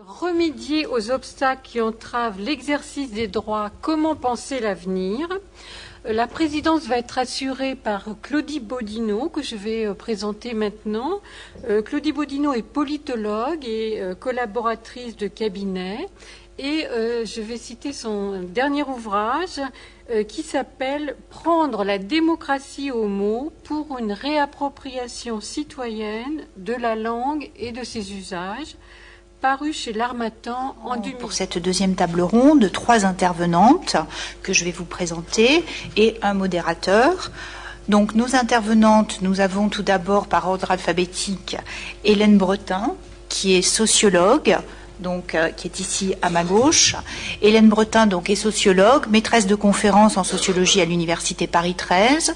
Remédier aux obstacles qui entravent l'exercice des droits, comment penser l'avenir? La présidence va être assurée par Claudie Bodino, que je vais présenter maintenant. Claudie Bodino est politologue et collaboratrice de cabinet. Et je vais citer son dernier ouvrage qui s'appelle « Prendre la démocratie au mot pour une réappropriation citoyenne de la langue et de ses usages », paru chez l'Harmattan en 2000. Pour cette deuxième table ronde, 3 intervenantes que je vais vous présenter et un modérateur. Donc nos intervenantes, nous avons tout d'abord par ordre alphabétique Hélène Bretin, qui est sociologue, donc, qui est ici à ma gauche. Hélène Bretin donc, est sociologue, maîtresse de conférences en sociologie à l'Université Paris 13.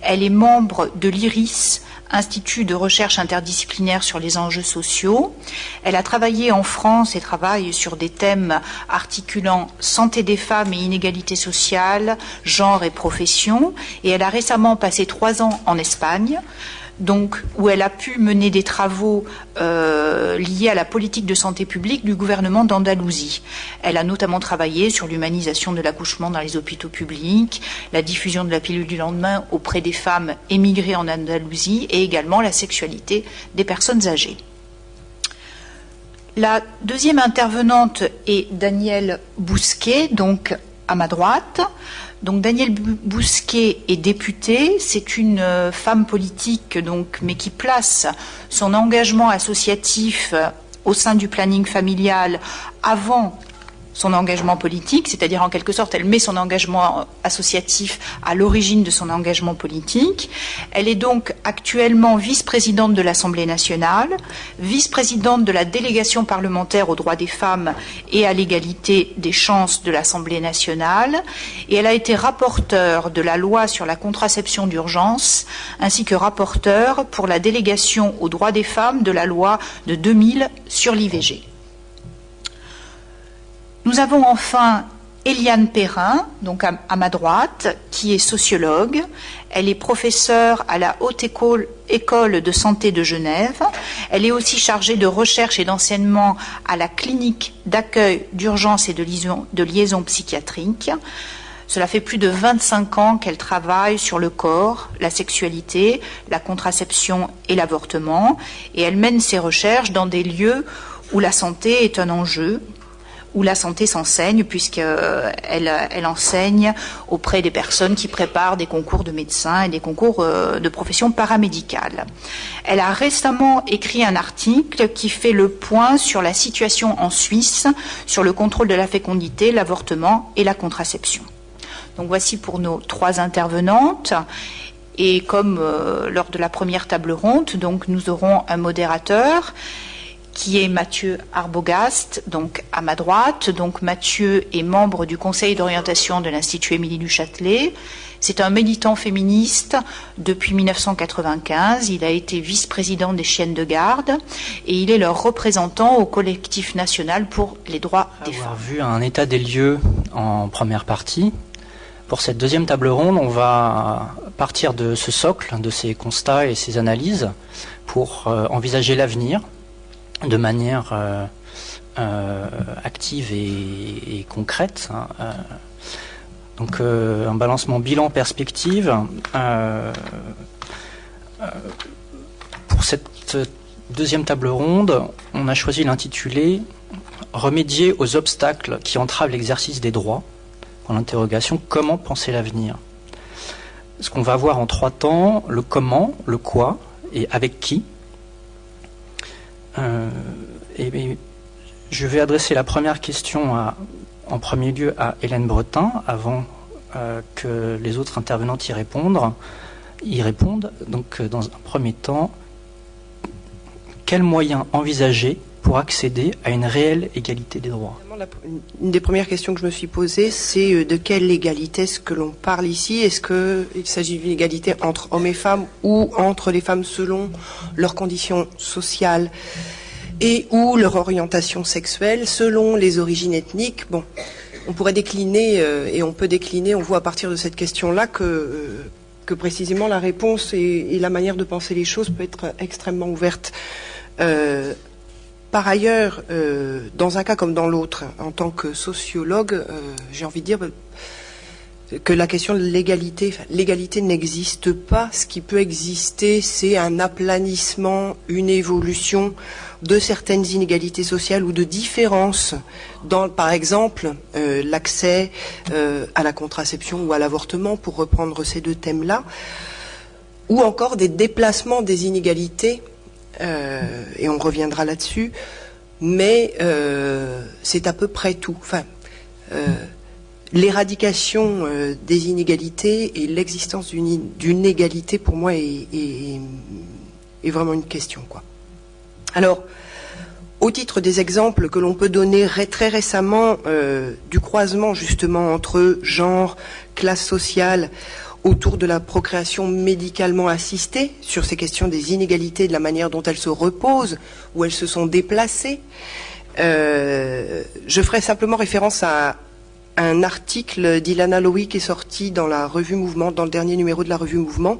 Elle est membre de l'IRIS, Institut de recherche interdisciplinaire sur les enjeux sociaux. Elle a travaillé en France et travaille sur des thèmes articulant santé des femmes et inégalités sociales, genre et profession. Et elle a récemment passé 3 ans en Espagne, donc, où elle a pu mener des travaux liés à la politique de santé publique du gouvernement d'Andalousie. Elle a notamment travaillé sur l'humanisation de l'accouchement dans les hôpitaux publics, la diffusion de la pilule du lendemain auprès des femmes émigrées en Andalousie et également la sexualité des personnes âgées. La deuxième intervenante est Danielle Bousquet, donc à ma droite. Donc Danielle Bousquet est députée, c'est une femme politique donc, mais qui place son engagement associatif au sein du planning familial avant son engagement politique, c'est-à-dire en quelque sorte elle met son engagement associatif à l'origine de son engagement politique. Elle est donc actuellement vice-présidente de l'Assemblée nationale, vice-présidente de la délégation parlementaire aux droits des femmes et à l'égalité des chances de l'Assemblée nationale, et elle a été rapporteure de la loi sur la contraception d'urgence, ainsi que rapporteure pour la délégation aux droits des femmes de la loi de 2000 sur l'IVG. Nous avons enfin Eliane Perrin, donc à ma droite, qui est sociologue. Elle est professeure à la Haute École de Santé de Genève. Elle est aussi chargée de recherche et d'enseignement à la clinique d'accueil d'urgence et de liaison psychiatrique. Cela fait plus de 25 ans qu'elle travaille sur le corps, la sexualité, la contraception et l'avortement. Et elle mène ses recherches dans des lieux où la santé est un enjeu, où la santé s'enseigne, puisqu'elle enseigne auprès des personnes qui préparent des concours de médecins et des concours de profession paramédicale. Elle a récemment écrit un article qui fait le point sur la situation en Suisse, sur le contrôle de la fécondité, l'avortement et la contraception. Donc voici pour nos 3 intervenantes. Et comme lors de la première table ronde, donc nous aurons un modérateur qui est Mathieu Arbogast, donc à ma droite. Donc Mathieu est membre du conseil d'orientation de l'Institut Émilie du Châtelet. C'est un militant féministe depuis 1995. Il a été vice-président des Chiennes de Garde et il est leur représentant au collectif national pour les droits des femmes. On a vu un état des lieux en première partie. Pour cette deuxième table ronde, on va partir de ce socle, de ces constats et ces analyses pour envisager l'avenir de manière active et concrète. Donc un balancement bilan-perspective. Pour cette deuxième table ronde, on a choisi l'intitulé « Remédier aux obstacles qui entravent l'exercice des droits ». En l'interrogation, comment penser l'avenir? Ce qu'on va voir en 3 temps, le comment, le quoi et avec qui. Et je vais adresser la première question en premier lieu à Hélène Bretin, avant que les autres intervenantes y répondent. Donc, dans un premier temps, quels moyens envisager pour accéder à une réelle égalité des droits? Une des premières questions que je me suis posée, c'est de quelle égalité est-ce que l'on parle ici? Est-ce qu'il s'agit d'une égalité entre hommes et femmes ou entre les femmes selon leurs conditions sociales et ou leur orientation sexuelle, selon les origines ethniques? Bon, on pourrait décliner et on peut décliner, on voit à partir de cette question-là que précisément la réponse et la manière de penser les choses peut être extrêmement ouverte. par ailleurs, dans un cas comme dans l'autre, en tant que sociologue, j'ai envie de dire que la question de l'égalité n'existe pas. Ce qui peut exister, c'est un aplanissement, une évolution de certaines inégalités sociales ou de différences dans, par exemple, l'accès à la contraception ou à l'avortement, pour reprendre ces deux thèmes-là, ou encore des déplacements des inégalités, et on reviendra là-dessus, mais c'est à peu près tout. Enfin, l'éradication des inégalités et l'existence d'une égalité, pour moi, est vraiment une question, quoi. Alors, au titre des exemples que l'on peut donner très récemment du croisement justement entre genre, classe sociale, autour de la procréation médicalement assistée, sur ces questions des inégalités, de la manière dont elles se reposent, où elles se sont déplacées, je ferai simplement référence à un article d'Ilana Lowy qui est sorti dans la revue Mouvement, dans le dernier numéro de la revue Mouvement,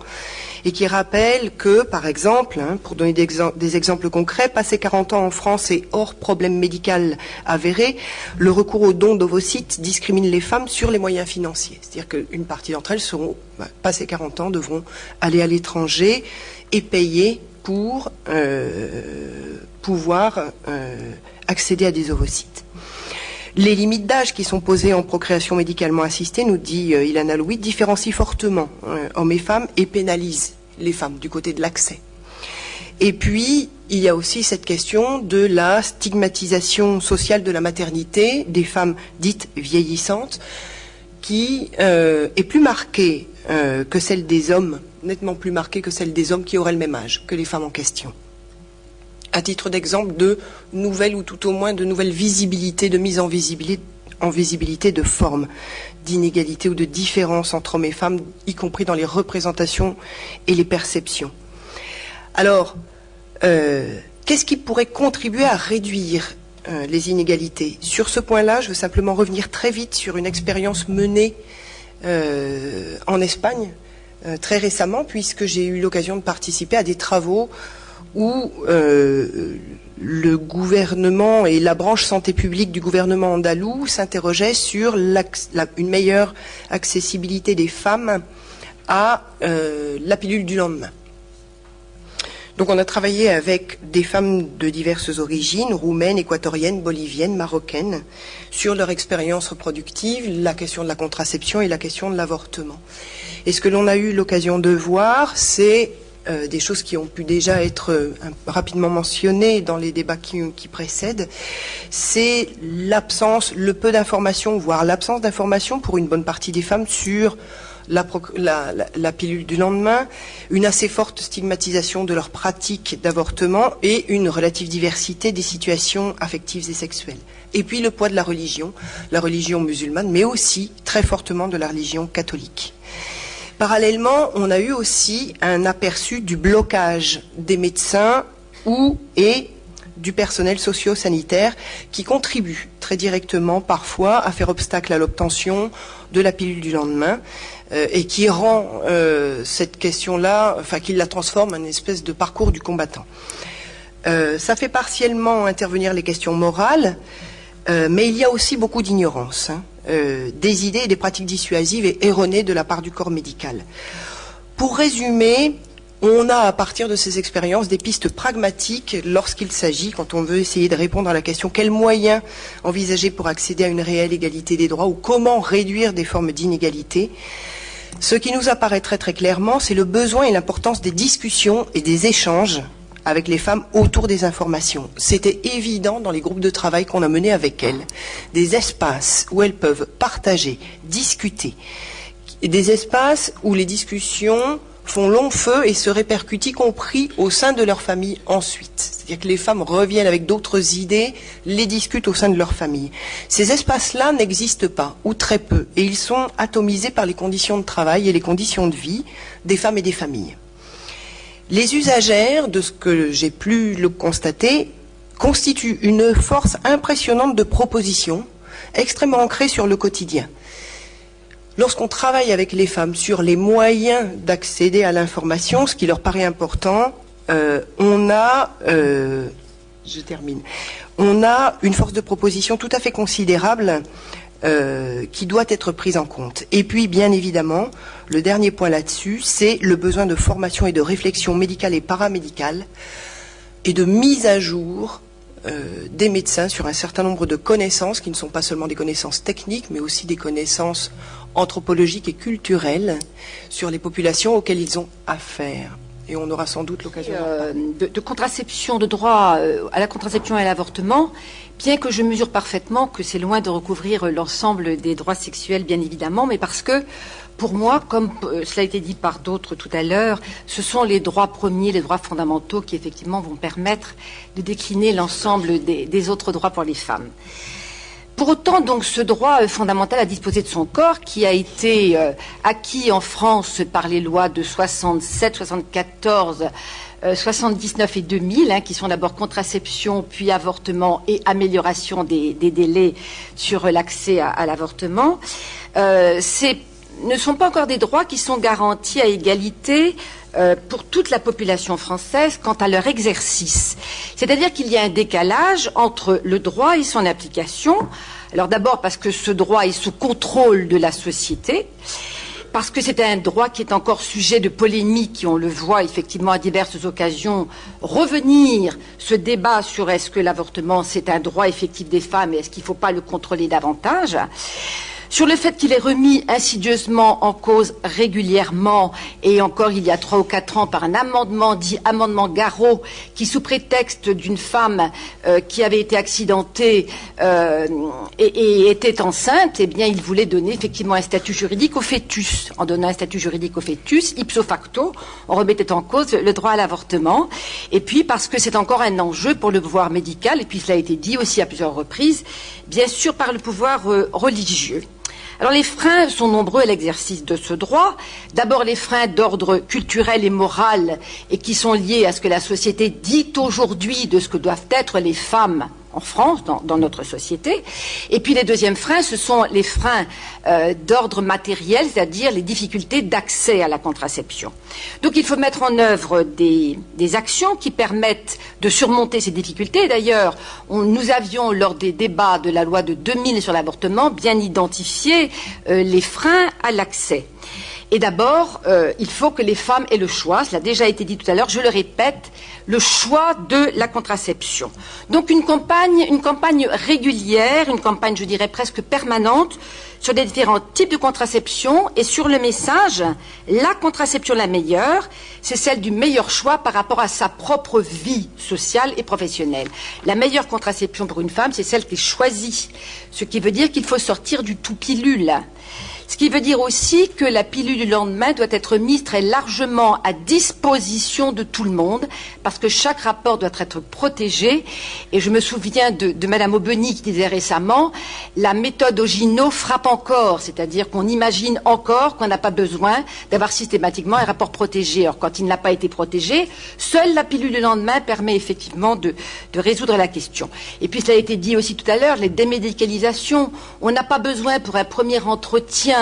et qui rappelle que, par exemple, pour donner des exemples concrets, passé 40 ans en France et hors problème médical avéré, le recours aux dons d'ovocytes discrimine les femmes sur les moyens financiers. C'est-à-dire qu'une partie d'entre elles seront, passé 40 ans, devront aller à l'étranger et payer pour pouvoir accéder à des ovocytes. Les limites d'âge qui sont posées en procréation médicalement assistée, nous dit Ilana Lowy, différencient fortement hommes et femmes et pénalisent les femmes du côté de l'accès. Et puis, il y a aussi cette question de la stigmatisation sociale de la maternité, des femmes dites vieillissantes, qui est plus marquée que celle des hommes, nettement plus marquée que celle des hommes qui auraient le même âge que les femmes en question. À titre d'exemple de nouvelles, ou tout au moins de nouvelles visibilités, de mise en visibilité de formes d'inégalité ou de différence entre hommes et femmes, y compris dans les représentations et les perceptions. Alors, qu'est-ce qui pourrait contribuer à réduire les inégalités? Sur ce point-là, je veux simplement revenir très vite sur une expérience menée en Espagne très récemment, puisque j'ai eu l'occasion de participer à des travaux où le gouvernement et la branche santé publique du gouvernement andalou s'interrogeaient sur une meilleure accessibilité des femmes à la pilule du lendemain. Donc on a travaillé avec des femmes de diverses origines, roumaines, équatoriennes, boliviennes, marocaines, sur leur expérience reproductive, la question de la contraception et la question de l'avortement. Et ce que l'on a eu l'occasion de voir, c'est des choses qui ont pu déjà être rapidement mentionnées dans les débats qui précèdent, c'est l'absence, le peu d'informations, voire l'absence d'informations pour une bonne partie des femmes sur la pilule du lendemain, une assez forte stigmatisation de leur pratique d'avortement et une relative diversité des situations affectives et sexuelles. Et puis le poids de la religion musulmane, mais aussi très fortement de la religion catholique. Parallèlement, on a eu aussi un aperçu du blocage des médecins et du personnel socio-sanitaire qui contribue très directement parfois à faire obstacle à l'obtention de la pilule du lendemain et qui rend cette question-là, enfin qui la transforme en une espèce de parcours du combattant. Ça fait partiellement intervenir les questions morales, mais il y a aussi beaucoup d'ignorance. Des idées et des pratiques dissuasives et erronées de la part du corps médical. Pour résumer, on a à partir de ces expériences des pistes pragmatiques lorsqu'il s'agit, quand on veut essayer de répondre à la question quels moyens envisager pour accéder à une réelle égalité des droits ou comment réduire des formes d'inégalité. Ce qui nous apparaît très très clairement, c'est le besoin et l'importance des discussions et des échanges avec les femmes autour des informations. C'était évident dans les groupes de travail qu'on a menés avec elles, des espaces où elles peuvent partager, discuter, des espaces où les discussions font long feu et se répercutent, y compris au sein de leur famille ensuite. C'est-à-dire que les femmes reviennent avec d'autres idées, les discutent au sein de leur famille. Ces espaces-là n'existent pas, ou très peu, et ils sont atomisés par les conditions de travail et les conditions de vie des femmes et des familles. Les usagères, de ce que j'ai pu le constater, constituent une force impressionnante de propositions, extrêmement ancrée sur le quotidien. Lorsqu'on travaille avec les femmes sur les moyens d'accéder à l'information, ce qui leur paraît important, on a Je termine. On a une force de proposition tout à fait considérable qui doit être prise en compte. Et puis, bien évidemment, le dernier point là-dessus, c'est le besoin de formation et de réflexion médicale et paramédicale et de mise à jour des médecins sur un certain nombre de connaissances qui ne sont pas seulement des connaissances techniques, mais aussi des connaissances anthropologiques et culturelles sur les populations auxquelles ils ont affaire. Et on aura sans doute l'occasion de contraception, de droit à la contraception et à l'avortement, bien que je mesure parfaitement que c'est loin de recouvrir l'ensemble des droits sexuels, bien évidemment, mais parce que, pour moi, comme cela a été dit par d'autres tout à l'heure, ce sont les droits premiers, les droits fondamentaux qui, effectivement, vont permettre de décliner l'ensemble des autres droits pour les femmes. Pour autant, donc, ce droit fondamental à disposer de son corps, qui a été acquis en France par les lois de 67, 74, 79 et 2000, qui sont d'abord contraception, puis avortement et amélioration des délais sur l'accès à l'avortement, ne sont pas encore des droits qui sont garantis à égalité pour toute la population française quant à leur exercice. C'est-à-dire qu'il y a un décalage entre le droit et son application. Alors d'abord parce que ce droit est sous contrôle de la société, parce que c'est un droit qui est encore sujet de polémique, et on le voit effectivement à diverses occasions revenir ce débat sur est-ce que l'avortement c'est un droit effectif des femmes et est-ce qu'il ne faut pas le contrôler davantage. Sur le fait qu'il est remis insidieusement en cause régulièrement, et encore il y a 3 ou 4 ans par un amendement dit amendement Garot, qui sous prétexte d'une femme qui avait été accidentée et était enceinte, eh bien il voulait donner effectivement un statut juridique au fœtus. En donnant un statut juridique au fœtus, ipso facto, on remettait en cause le droit à l'avortement. Et puis parce que c'est encore un enjeu pour le pouvoir médical, et puis cela a été dit aussi à plusieurs reprises, bien sûr par le pouvoir religieux. Alors les freins sont nombreux à l'exercice de ce droit. D'abord les freins d'ordre culturel et moral et qui sont liés à ce que la société dit aujourd'hui de ce que doivent être les femmes en France, dans notre société. Et puis les deuxièmes freins, ce sont les freins d'ordre matériel, c'est-à-dire les difficultés d'accès à la contraception. Donc il faut mettre en œuvre des actions qui permettent de surmonter ces difficultés. D'ailleurs, nous avions, lors des débats de la loi de 2000 sur l'avortement, bien identifié les freins à l'accès. Et d'abord, il faut que les femmes aient le choix, cela a déjà été dit tout à l'heure, je le répète, le choix de la contraception. Donc une campagne régulière, une campagne, je dirais, presque permanente, sur des différents types de contraception et sur le message, la contraception la meilleure, c'est celle du meilleur choix par rapport à sa propre vie sociale et professionnelle. La meilleure contraception pour une femme, c'est celle qui est choisie, ce qui veut dire qu'il faut sortir du tout pilule. Ce qui veut dire aussi que la pilule du lendemain doit être mise très largement à disposition de tout le monde, parce que chaque rapport doit être protégé. Et je me souviens de Madame Aubeny qui disait récemment, la méthode Ogino frappe encore, c'est-à-dire qu'on imagine encore qu'on n'a pas besoin d'avoir systématiquement un rapport protégé. Or, quand il n'a pas été protégé, seule la pilule du lendemain permet effectivement de résoudre la question. Et puis, cela a été dit aussi tout à l'heure, les démédicalisations. On n'a pas besoin pour un premier entretien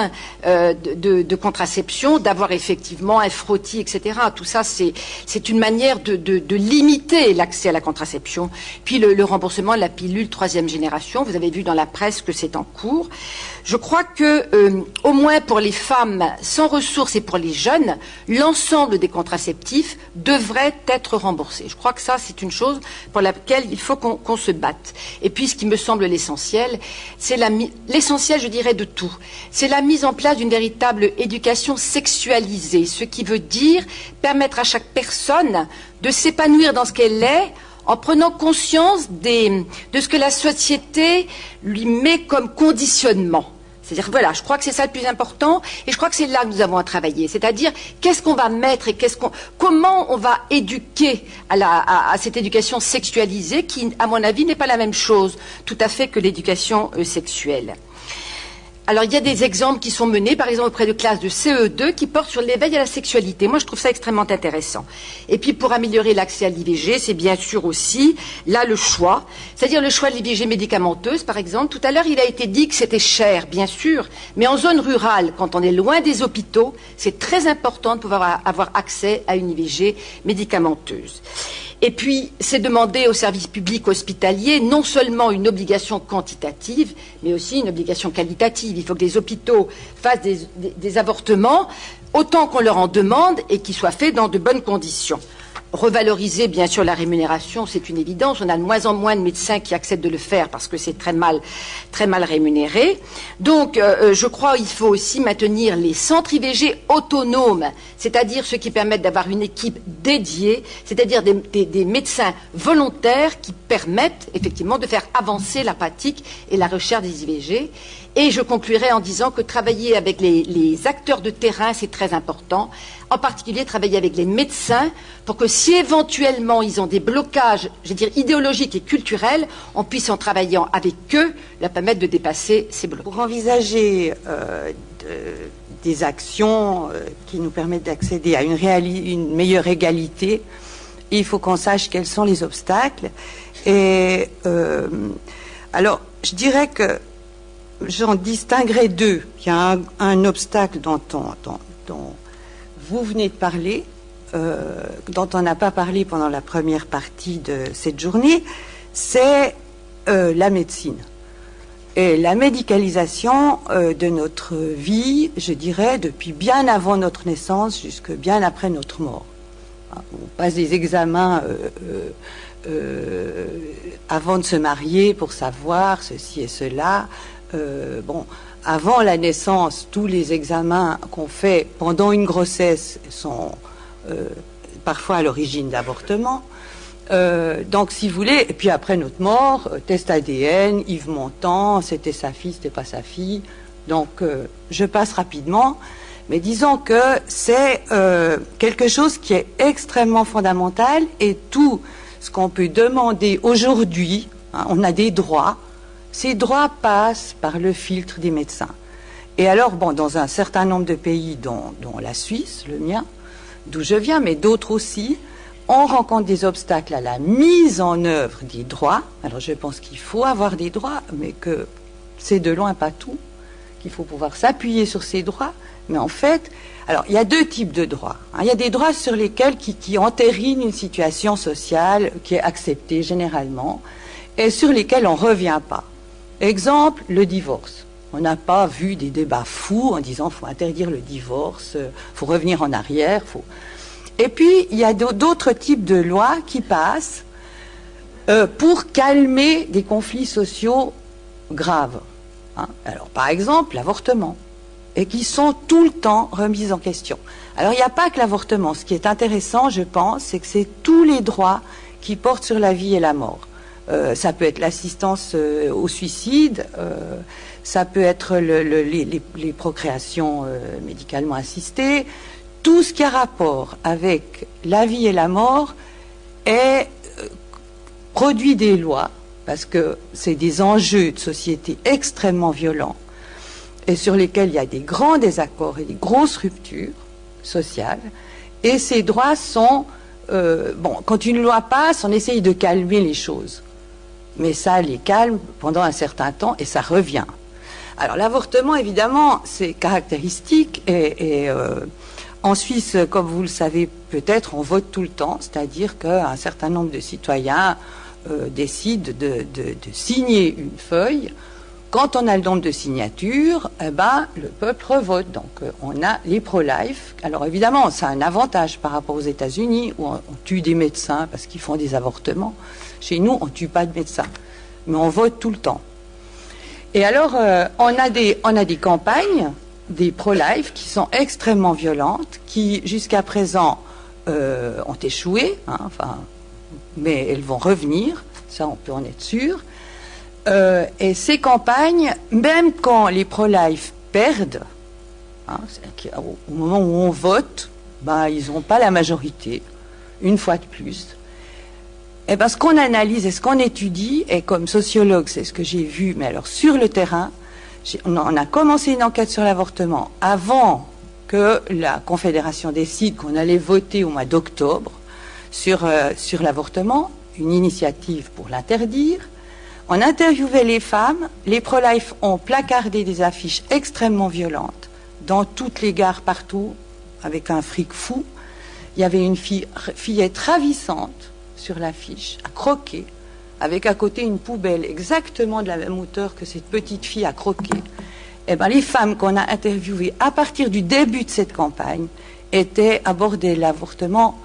de contraception, d'avoir effectivement un frottis, etc. Tout ça, c'est une manière de limiter l'accès à la contraception. Puis le remboursement de la pilule 3e génération, vous avez vu dans la presse que c'est en cours. Je crois que, au moins pour les femmes sans ressources et pour les jeunes, l'ensemble des contraceptifs devrait être remboursé. Je crois que ça, c'est une chose pour laquelle il faut qu'on se batte. Et puis, ce qui me semble l'essentiel, c'est l'essentiel, je dirais, de tout. C'est la mise en place d'une véritable éducation sexualisée, ce qui veut dire permettre à chaque personne de s'épanouir dans ce qu'elle est, en prenant conscience de ce que la société lui met comme conditionnement. C'est-à-dire, voilà, je crois que c'est ça le plus important, et je crois que c'est là que nous avons à travailler. C'est-à-dire, qu'est-ce qu'on va mettre et comment on va éduquer à cette éducation sexualisée qui, à mon avis, n'est pas la même chose tout à fait que l'éducation sexuelle. Alors, il y a des exemples qui sont menés, par exemple, auprès de classes de CE2 qui portent sur l'éveil à la sexualité. Moi, je trouve ça extrêmement intéressant. Et puis, pour améliorer l'accès à l'IVG, c'est bien sûr aussi, là, le choix. C'est-à-dire le choix de l'IVG médicamenteuse, par exemple. Tout à l'heure, il a été dit que c'était cher, bien sûr. Mais en zone rurale, quand on est loin des hôpitaux, c'est très important de pouvoir avoir accès à une IVG médicamenteuse. Et puis, c'est demander au service public hospitalier non seulement une obligation quantitative, mais aussi une obligation qualitative. Il faut que les hôpitaux fassent des avortements autant qu'on leur en demande et qu'ils soient faits dans de bonnes conditions. Revaloriser, bien sûr, la rémunération, c'est une évidence. On a de moins en moins de médecins qui acceptent de le faire parce que c'est très mal rémunéré. Donc, je crois qu'il faut aussi maintenir les centres IVG autonomes, c'est-à-dire ceux qui permettent d'avoir une équipe dédiée, c'est-à-dire des médecins volontaires qui permettent effectivement de faire avancer la pratique et la recherche des IVG. Et je conclurai en disant que travailler avec les acteurs de terrain, c'est très important. En particulier, travailler avec les médecins pour que si éventuellement ils ont des blocages, je veux dire, idéologiques et culturels, on puisse en travaillant avec eux, leur permettre de dépasser ces blocages. Pour envisager des actions qui nous permettent d'accéder à une meilleure égalité, il faut qu'on sache quels sont les obstacles. Et alors, je dirais que j'en distinguerai deux. Il y a un obstacle dont vous venez de parler, dont on n'a pas parlé pendant la première partie de cette journée, c'est la médecine. Et la médicalisation de notre vie, je dirais, depuis bien avant notre naissance jusque bien après notre mort. On passe des examens avant de se marier pour savoir ceci et cela. Avant la naissance, tous les examens qu'on fait pendant une grossesse sont parfois à l'origine d'avortements. Donc, si vous voulez, et puis après notre mort, test ADN, Yves Montand, c'était sa fille, c'était pas sa fille. Donc, je passe rapidement, mais disons que c'est quelque chose qui est extrêmement fondamental, et tout ce qu'on peut demander aujourd'hui, on a des droits. Ces droits passent par le filtre des médecins. Et alors, dans un certain nombre de pays, dont la Suisse, le mien, d'où je viens, mais d'autres aussi, on rencontre des obstacles à la mise en œuvre des droits. Alors, je pense qu'il faut avoir des droits, mais que c'est de loin pas tout, qu'il faut pouvoir s'appuyer sur ces droits. Mais en fait, alors, il y a deux types de droits. Il y a des droits sur lesquels qui entérinent une situation sociale qui est acceptée généralement, et sur lesquels on ne revient pas. Exemple, le divorce. On n'a pas vu des débats fous en disant qu'il faut interdire le divorce, il faut revenir en arrière. Et puis, il y a d'autres types de lois qui passent pour calmer des conflits sociaux graves. Alors, par exemple, l'avortement, et qui sont tout le temps remises en question. Alors, il n'y a pas que l'avortement. Ce qui est intéressant, je pense, c'est que c'est tous les droits qui portent sur la vie et la mort. Ça peut être l'assistance au suicide, ça peut être les procréations médicalement assistées. Tout ce qui a rapport avec la vie et la mort est produit des lois, parce que c'est des enjeux de société extrêmement violents et sur lesquels il y a des grands désaccords et des grosses ruptures sociales. Et ces droits sont... quand une loi passe, on essaye de calmer les choses. Mais ça les calme pendant un certain temps et ça revient. Alors l'avortement, évidemment, c'est caractéristique et en Suisse, comme vous le savez peut-être, on vote tout le temps, c'est-à-dire qu'un certain nombre de citoyens décident de signer une feuille. Quand on a le nombre de signatures, le peuple revote. Donc on a les pro-life. Alors évidemment, ça a un avantage par rapport aux États-Unis où on tue des médecins parce qu'ils font des avortements. Chez nous, on ne tue pas de médecins, mais on vote tout le temps. Et alors, on a des campagnes, des pro-life, qui sont extrêmement violentes, qui, jusqu'à présent, ont échoué, mais elles vont revenir, ça on peut en être sûr. Et ces campagnes, même quand les pro-life perdent, au moment où on vote, ils n'ont pas la majorité, une fois de plus. Et ce qu'on analyse et ce qu'on étudie, et comme sociologue, c'est ce que j'ai vu, mais alors sur le terrain, on a commencé une enquête sur l'avortement avant que la Confédération décide qu'on allait voter au mois d'octobre sur l'avortement, une initiative pour l'interdire. On interviewait les femmes, les pro-life ont placardé des affiches extrêmement violentes dans toutes les gares partout, avec un fric fou. Il y avait une fillette ravissante sur l'affiche, à croquer, avec à côté une poubelle exactement de la même hauteur que cette petite fille a croqué, eh ben, les femmes qu'on a interviewées à partir du début de cette campagne étaient abordées l'avortement,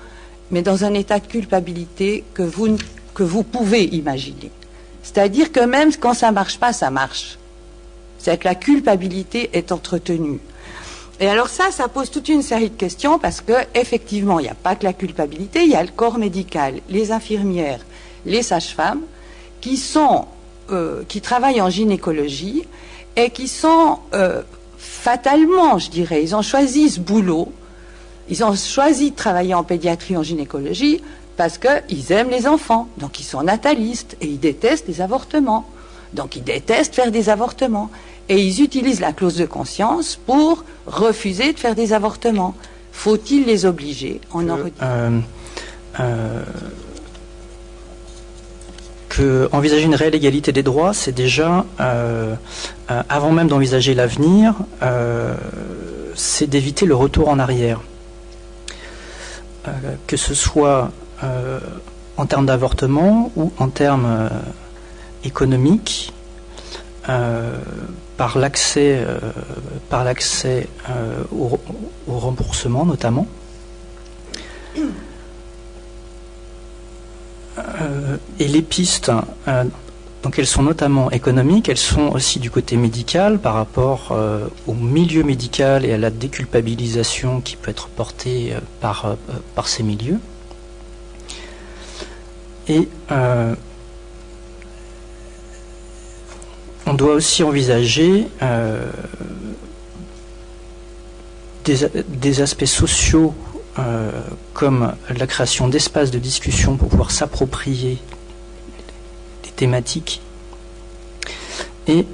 mais dans un état de culpabilité que vous pouvez imaginer. C'est-à-dire que même quand ça marche pas, ça marche. C'est que la culpabilité est entretenue. Et alors ça pose toute une série de questions parce que effectivement, il n'y a pas que la culpabilité, il y a le corps médical, les infirmières, les sages-femmes qui travaillent en gynécologie et qui sont fatalement, je dirais, ils ont choisi ce boulot, ils ont choisi de travailler en pédiatrie, en gynécologie, parce qu'ils aiment les enfants, donc ils sont natalistes et ils détestent les avortements, donc ils détestent faire des avortements et ils utilisent la clause de conscience pour refuser de faire des avortements. Faut-il les obliger? Envisager une réelle égalité des droits, c'est déjà, avant même d'envisager l'avenir, c'est d'éviter le retour en arrière. Que ce soit en termes d'avortement ou en termes économiques, par l'accès au remboursement notamment. Et les pistes, donc elles sont notamment économiques, elles sont aussi du côté médical par rapport au milieu médical et à la déculpabilisation qui peut être portée par ces milieux. Et on doit aussi envisager des aspects sociaux comme la création d'espaces de discussion pour pouvoir s'approprier des thématiques. Et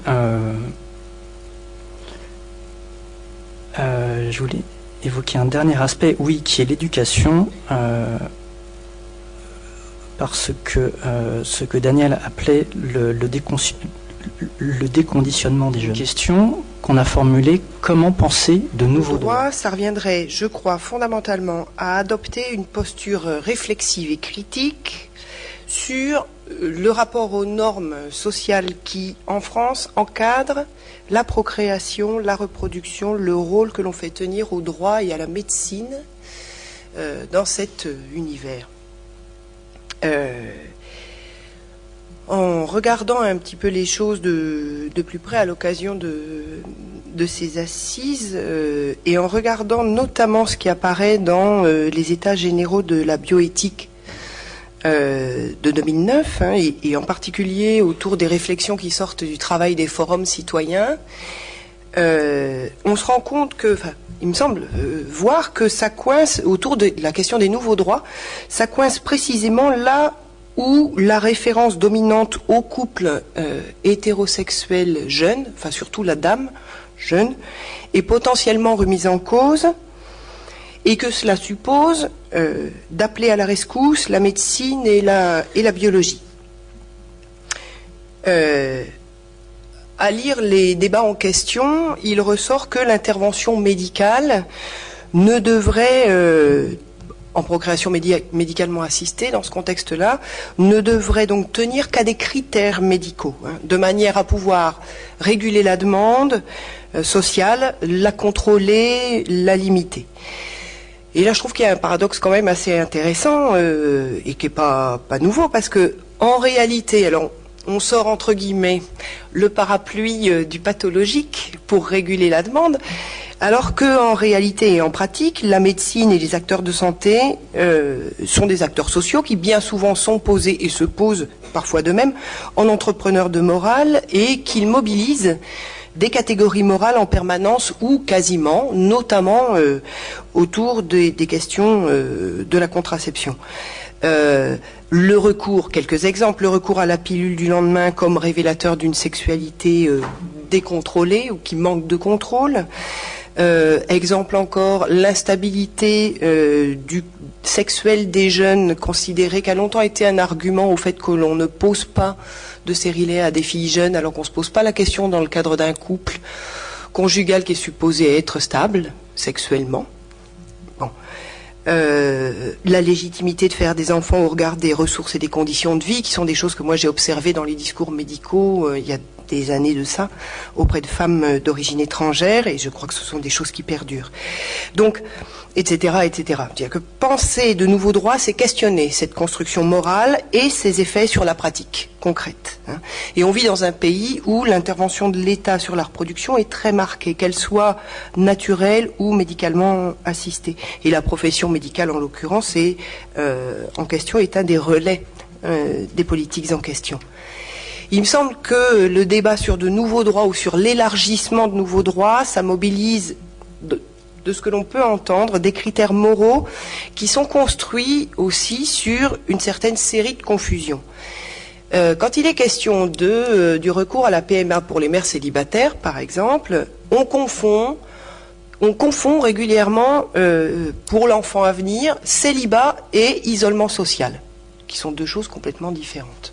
je voulais évoquer un dernier aspect, oui, qui est l'éducation, parce que ce que Daniel appelait le déconditionnement des jeunes. Question qu'on a formulée, comment penser de nouveaux droits? Ça reviendrait, je crois, fondamentalement à adopter une posture réflexive et critique sur le rapport aux normes sociales qui, en France, encadrent la procréation, la reproduction, le rôle que l'on fait tenir au droit et à la médecine dans cet univers. En regardant un petit peu les choses de plus près à l'occasion de ces assises et en regardant notamment ce qui apparaît dans les états généraux de la bioéthique de 2009 et en particulier autour des réflexions qui sortent du travail des forums citoyens, on se rend compte que, il me semble voir que ça coince autour de la question des nouveaux droits, ça coince précisément là où la référence dominante au couple hétérosexuel jeune, enfin surtout la dame jeune, est potentiellement remise en cause et que cela suppose d'appeler à la rescousse la médecine et la biologie. À lire les débats en question, il ressort que l'intervention médicale ne devrait en procréation médicalement assistée, dans ce contexte-là, ne devrait donc tenir qu'à des critères médicaux, de manière à pouvoir réguler la demande sociale, la contrôler, la limiter. Et là, je trouve qu'il y a un paradoxe quand même assez intéressant et qui n'est pas nouveau, parce que en réalité, alors, on sort entre guillemets le parapluie du pathologique pour réguler la demande, alors qu'en réalité et en pratique, la médecine et les acteurs de santé sont des acteurs sociaux qui bien souvent sont posés et se posent parfois d'eux-mêmes en entrepreneurs de morale et qu'ils mobilisent des catégories morales en permanence ou quasiment, notamment autour des questions de la contraception. Le recours, quelques exemples, le recours à la pilule du lendemain comme révélateur d'une sexualité décontrôlée ou qui manque de contrôle. Exemple encore, l'instabilité sexuelle des jeunes, considérée qui a longtemps été un argument au fait que l'on ne pose pas de stérilet à des filles jeunes alors qu'on ne se pose pas la question dans le cadre d'un couple conjugal qui est supposé être stable sexuellement. Bon. la légitimité de faire des enfants au regard des ressources et des conditions de vie, qui sont des choses que moi j'ai observées dans les discours médicaux il y a des années de ça, auprès de femmes d'origine étrangère, et je crois que ce sont des choses qui perdurent. Donc, etc., etc. C'est-à-dire que penser de nouveaux droits, c'est questionner cette construction morale et ses effets sur la pratique concrète. Et on vit dans un pays où l'intervention de l'État sur la reproduction est très marquée, qu'elle soit naturelle ou médicalement assistée. Et la profession médicale, en l'occurrence, en question, est un des relais des politiques en question. Il me semble que le débat sur de nouveaux droits ou sur l'élargissement de nouveaux droits, ça mobilise de ce que l'on peut entendre, des critères moraux qui sont construits aussi sur une certaine série de confusions. Quand il est question du recours à la PMA pour les mères célibataires, par exemple, on confond régulièrement, pour l'enfant à venir, célibat et isolement social, qui sont deux choses complètement différentes.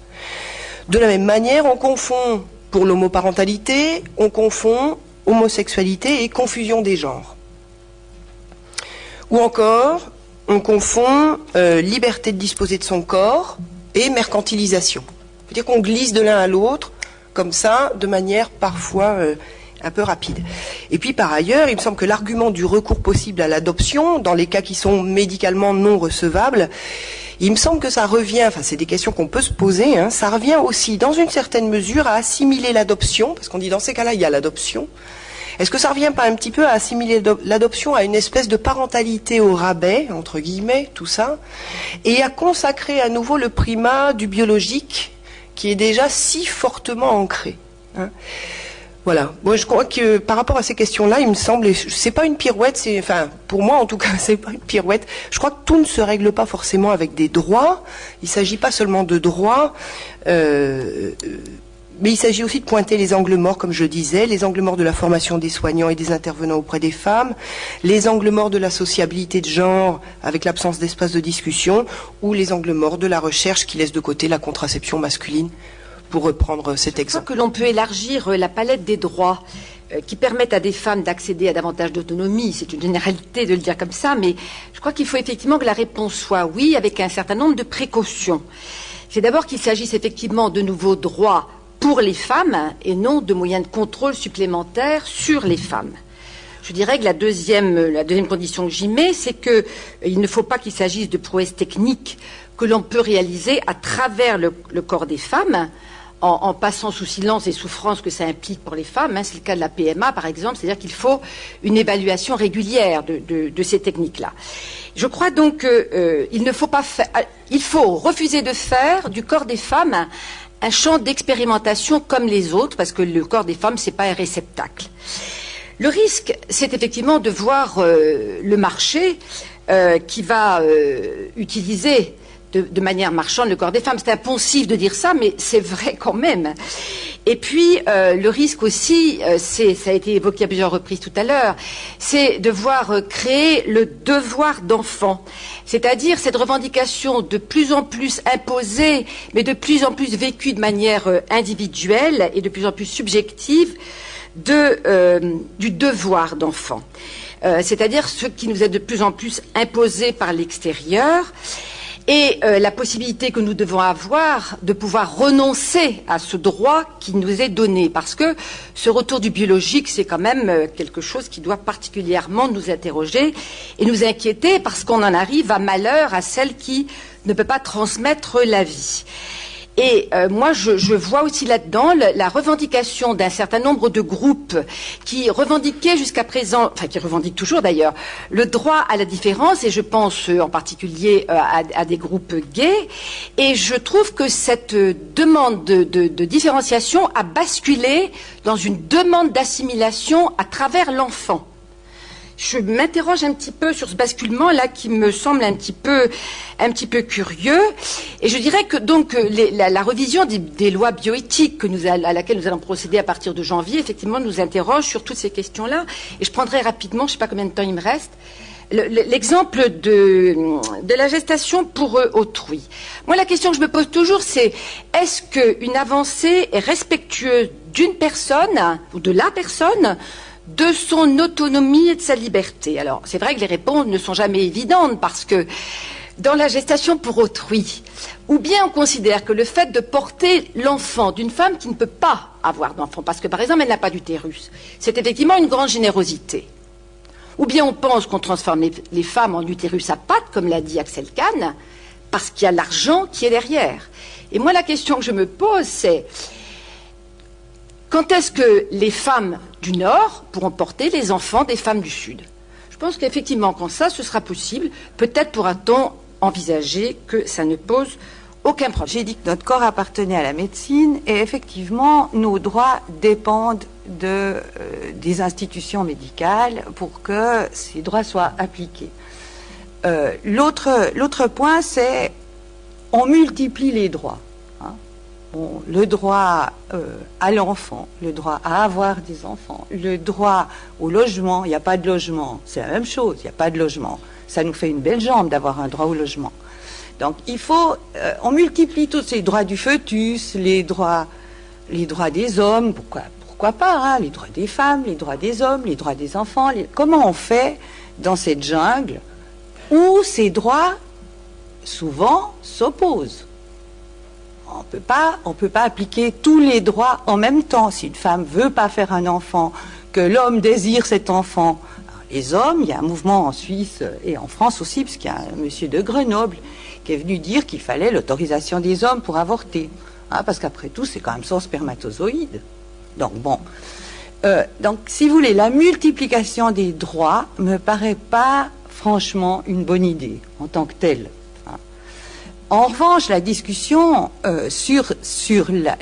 De la même manière, on confond, pour l'homoparentalité, on confond homosexualité et confusion des genres. Ou encore, on confond liberté de disposer de son corps et mercantilisation. C'est-à-dire qu'on glisse de l'un à l'autre, comme ça, de manière parfois un peu rapide. Et puis par ailleurs, il me semble que l'argument du recours possible à l'adoption, dans les cas qui sont médicalement non recevables, il me semble que ça revient, enfin c'est des questions qu'on peut se poser, ça revient aussi dans une certaine mesure à assimiler l'adoption, parce qu'on dit dans ces cas-là il y a l'adoption. Est-ce que ça revient pas un petit peu à assimiler l'adoption à une espèce de parentalité au rabais, entre guillemets, tout ça, et à consacrer à nouveau le primat du biologique qui est déjà si fortement ancré, Voilà. Moi, je crois que par rapport à ces questions-là, il me semble, c'est pas une pirouette, pour moi en tout cas, c'est pas une pirouette. Je crois que tout ne se règle pas forcément avec des droits. Il s'agit pas seulement de droits, mais il s'agit aussi de pointer les angles morts, comme je disais, les angles morts de la formation des soignants et des intervenants auprès des femmes, les angles morts de la sociabilité de genre avec l'absence d'espace de discussion, ou les angles morts de la recherche qui laisse de côté la contraception masculine, pour reprendre cet exemple. Je crois que l'on peut élargir la palette des droits qui permettent à des femmes d'accéder à davantage d'autonomie. C'est une généralité de le dire comme ça, mais je crois qu'il faut effectivement que la réponse soit oui, avec un certain nombre de précautions. C'est d'abord qu'il s'agisse effectivement de nouveaux droits pour les femmes et non de moyens de contrôle supplémentaires sur les femmes. Je dirais que la deuxième condition que j'y mets, c'est qu'il ne faut pas qu'il s'agisse de prouesses techniques que l'on peut réaliser à travers le corps des femmes, en passant sous silence les souffrances que ça implique pour les femmes. C'est le cas de la PMA, par exemple, c'est-à-dire qu'il faut une évaluation régulière de ces techniques-là. Je crois donc qu'il faut refuser de faire du corps des femmes un champ d'expérimentation comme les autres, parce que le corps des femmes, c'est pas un réceptacle. Le risque, c'est effectivement de voir le marché qui va utiliser de manière marchande le corps des femmes. C'est impensif de dire ça, mais c'est vrai quand même. Et puis, le risque aussi, ça a été évoqué à plusieurs reprises tout à l'heure, c'est de voir créer le devoir d'enfant. C'est-à-dire cette revendication de plus en plus imposée, mais de plus en plus vécue de manière individuelle et de plus en plus subjective du devoir d'enfant. C'est-à-dire ce qui nous est de plus en plus imposé par l'extérieur. Et la possibilité que nous devons avoir de pouvoir renoncer à ce droit qui nous est donné. Parce que ce retour du biologique, c'est quand même quelque chose qui doit particulièrement nous interroger et nous inquiéter, parce qu'on en arrive à malheur à celle qui ne peut pas transmettre la vie. Et moi, je vois aussi là-dedans la revendication d'un certain nombre de groupes qui revendiquaient jusqu'à présent, enfin qui revendiquent toujours d'ailleurs, le droit à la différence, et je pense en particulier à des groupes gays. Et je trouve que cette demande de différenciation a basculé dans une demande d'assimilation à travers l'enfant. Je m'interroge un petit peu sur ce basculement-là qui me semble un petit peu curieux. Et je dirais que donc la revision des lois bioéthiques à laquelle nous allons procéder à partir de janvier, effectivement, nous interroge sur toutes ces questions-là. Et je prendrai rapidement, je ne sais pas combien de temps il me reste, l'exemple de la gestation pour autrui. Moi, la question que je me pose toujours, c'est est-ce qu'une avancée est respectueuse d'une personne ou de la personne de son autonomie et de sa liberté. Alors, c'est vrai que les réponses ne sont jamais évidentes parce que dans la gestation pour autrui, ou bien on considère que le fait de porter l'enfant d'une femme qui ne peut pas avoir d'enfant, parce que par exemple elle n'a pas d'utérus, c'est effectivement une grande générosité. Ou bien on pense qu'on transforme les femmes en utérus à pattes, comme l'a dit Axel Kahn, parce qu'il y a l'argent qui est derrière. Et moi la question que je me pose c'est, quand est-ce que les femmes du Nord pourront porter les enfants des femmes du Sud? Je pense qu'effectivement quand ça ce sera possible, peut-être pourra-t-on envisager que ça ne pose aucun problème. J'ai dit que notre corps appartenait à la médecine et effectivement, nos droits dépendent des institutions médicales pour que ces droits soient appliqués. L'autre point, c'est on multiplie les droits. Hein. Bon, le droit à l'enfant, le droit à avoir des enfants, le droit au logement, il n'y a pas de logement, c'est la même chose, il n'y a pas de logement. Ça nous fait une belle jambe d'avoir un droit au logement. Donc il faut, on multiplie tous ces droits du fœtus, les droits des hommes, pourquoi pas, hein, les droits des femmes, les droits des hommes, les droits des enfants. Comment on fait dans cette jungle où ces droits souvent s'opposent? On peut pas appliquer tous les droits en même temps. Si une femme veut pas faire un enfant, que l'homme désire cet enfant. Les hommes, il y a un mouvement en Suisse et en France aussi, parce qu'il y a un monsieur de Grenoble qui est venu dire qu'il fallait l'autorisation des hommes pour avorter. Hein, parce qu'après tout, c'est quand même son spermatozoïde. Donc bon. Donc, si vous voulez, la multiplication des droits me paraît pas franchement une bonne idée en tant que telle. Hein. En revanche, la discussion sur la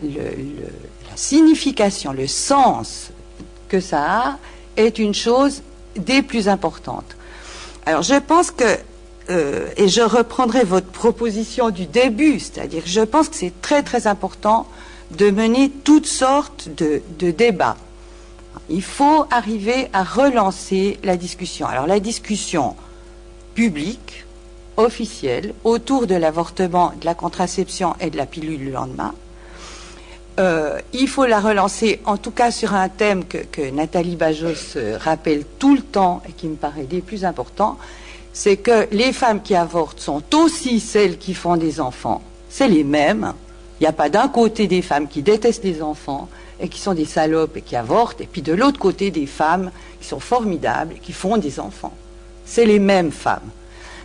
signification, le sens que ça a, est une chose des plus importantes. Alors je pense que, et je reprendrai votre proposition du début, c'est-à-dire je pense que c'est très très important de mener toutes sortes de débats. Il faut arriver à relancer la discussion. Alors la discussion publique, officielle, autour de l'avortement, de la contraception et de la pilule le lendemain, il faut la relancer, en tout cas sur un thème que Nathalie Bajos rappelle tout le temps et qui me paraît des plus importants, c'est que les femmes qui avortent sont aussi celles qui font des enfants. C'est les mêmes. Il n'y a pas d'un côté des femmes qui détestent les enfants et qui sont des salopes et qui avortent, et puis de l'autre côté des femmes qui sont formidables et qui font des enfants. C'est les mêmes femmes.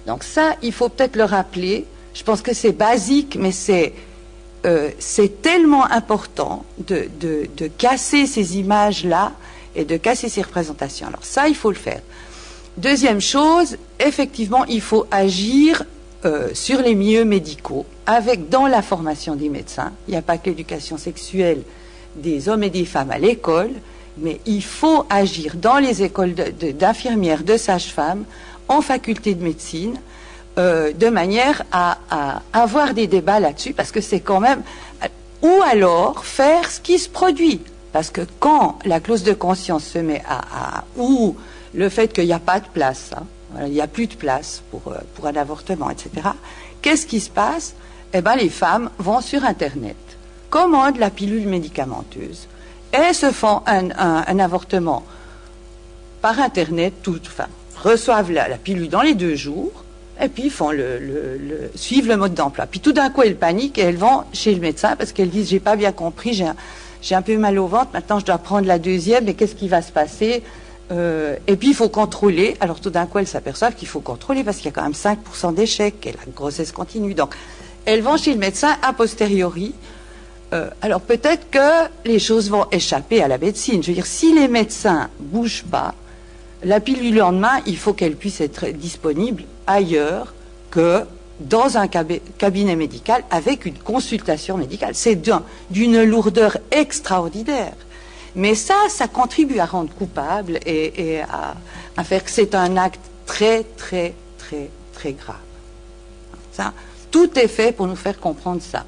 Donc ça, il faut peut-être le rappeler. Je pense que c'est basique, mais c'est tellement important de casser ces images-là et de casser ces représentations. Alors ça, il faut le faire. Deuxième chose, effectivement, il faut agir sur les milieux médicaux, dans la formation des médecins. Il n'y a pas que l'éducation sexuelle des hommes et des femmes à l'école, mais il faut agir dans les écoles d'infirmières, de sages-femmes, en faculté de médecine, de manière à avoir des débats là-dessus, parce que c'est quand même... Ou alors faire ce qui se produit. Parce que quand la clause de conscience se met ou le fait qu'il n'y a pas de place, hein, il n'y a plus de place pour un avortement, etc., qu'est-ce qui se passe? Eh bien, les femmes vont sur Internet, commandent la pilule médicamenteuse, et se font un avortement par Internet, reçoivent la pilule dans les 2 jours, et puis font suivent le mode d'emploi. Puis tout d'un coup, elles paniquent et elles vont chez le médecin parce qu'elles disent « j'ai pas bien compris, j'ai un peu mal au ventre, maintenant je dois prendre la 2e, et qu'est-ce qui va se passer ?» Et puis il faut contrôler. Alors tout d'un coup, elles s'aperçoivent qu'il faut contrôler parce qu'il y a quand même 5% d'échecs et la grossesse continue. Donc elles vont chez le médecin a posteriori. Alors peut-être que les choses vont échapper à la médecine. Je veux dire, si les médecins bougent pas, la pilule du lendemain, il faut qu'elle puisse être disponible ailleurs que dans un cabinet médical avec une consultation médicale. C'est d'une lourdeur extraordinaire. Mais ça contribue à rendre coupable et à faire que c'est un acte très, très, très, très grave. Ça, tout est fait pour nous faire comprendre ça.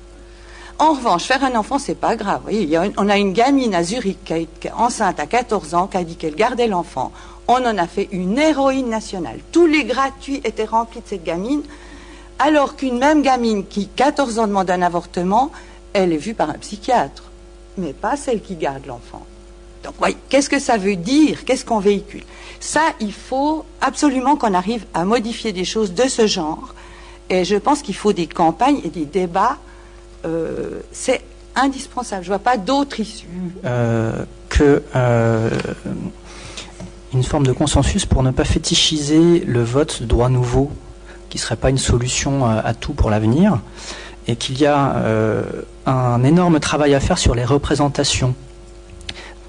En revanche, faire un enfant, c'est pas grave. Vous voyez, on a une gamine à Zurich qui est enceinte à 14 ans, qui a dit qu'elle gardait l'enfant. On en a fait une héroïne nationale. Tous les gratuits étaient remplis de cette gamine, alors qu'une même gamine qui, 14 ans, demande un avortement, elle est vue par un psychiatre, mais pas celle qui garde l'enfant. Donc, voyez, qu'est-ce que ça veut dire? Qu'est-ce qu'on véhicule? Ça, il faut absolument qu'on arrive à modifier des choses de ce genre. Et je pense qu'il faut des campagnes et des débats. C'est indispensable. Je ne vois pas d'autre issue. Une forme de consensus pour ne pas fétichiser le vote de droit nouveau, qui ne serait pas une solution à tout pour l'avenir, et qu'il y a un énorme travail à faire sur les représentations.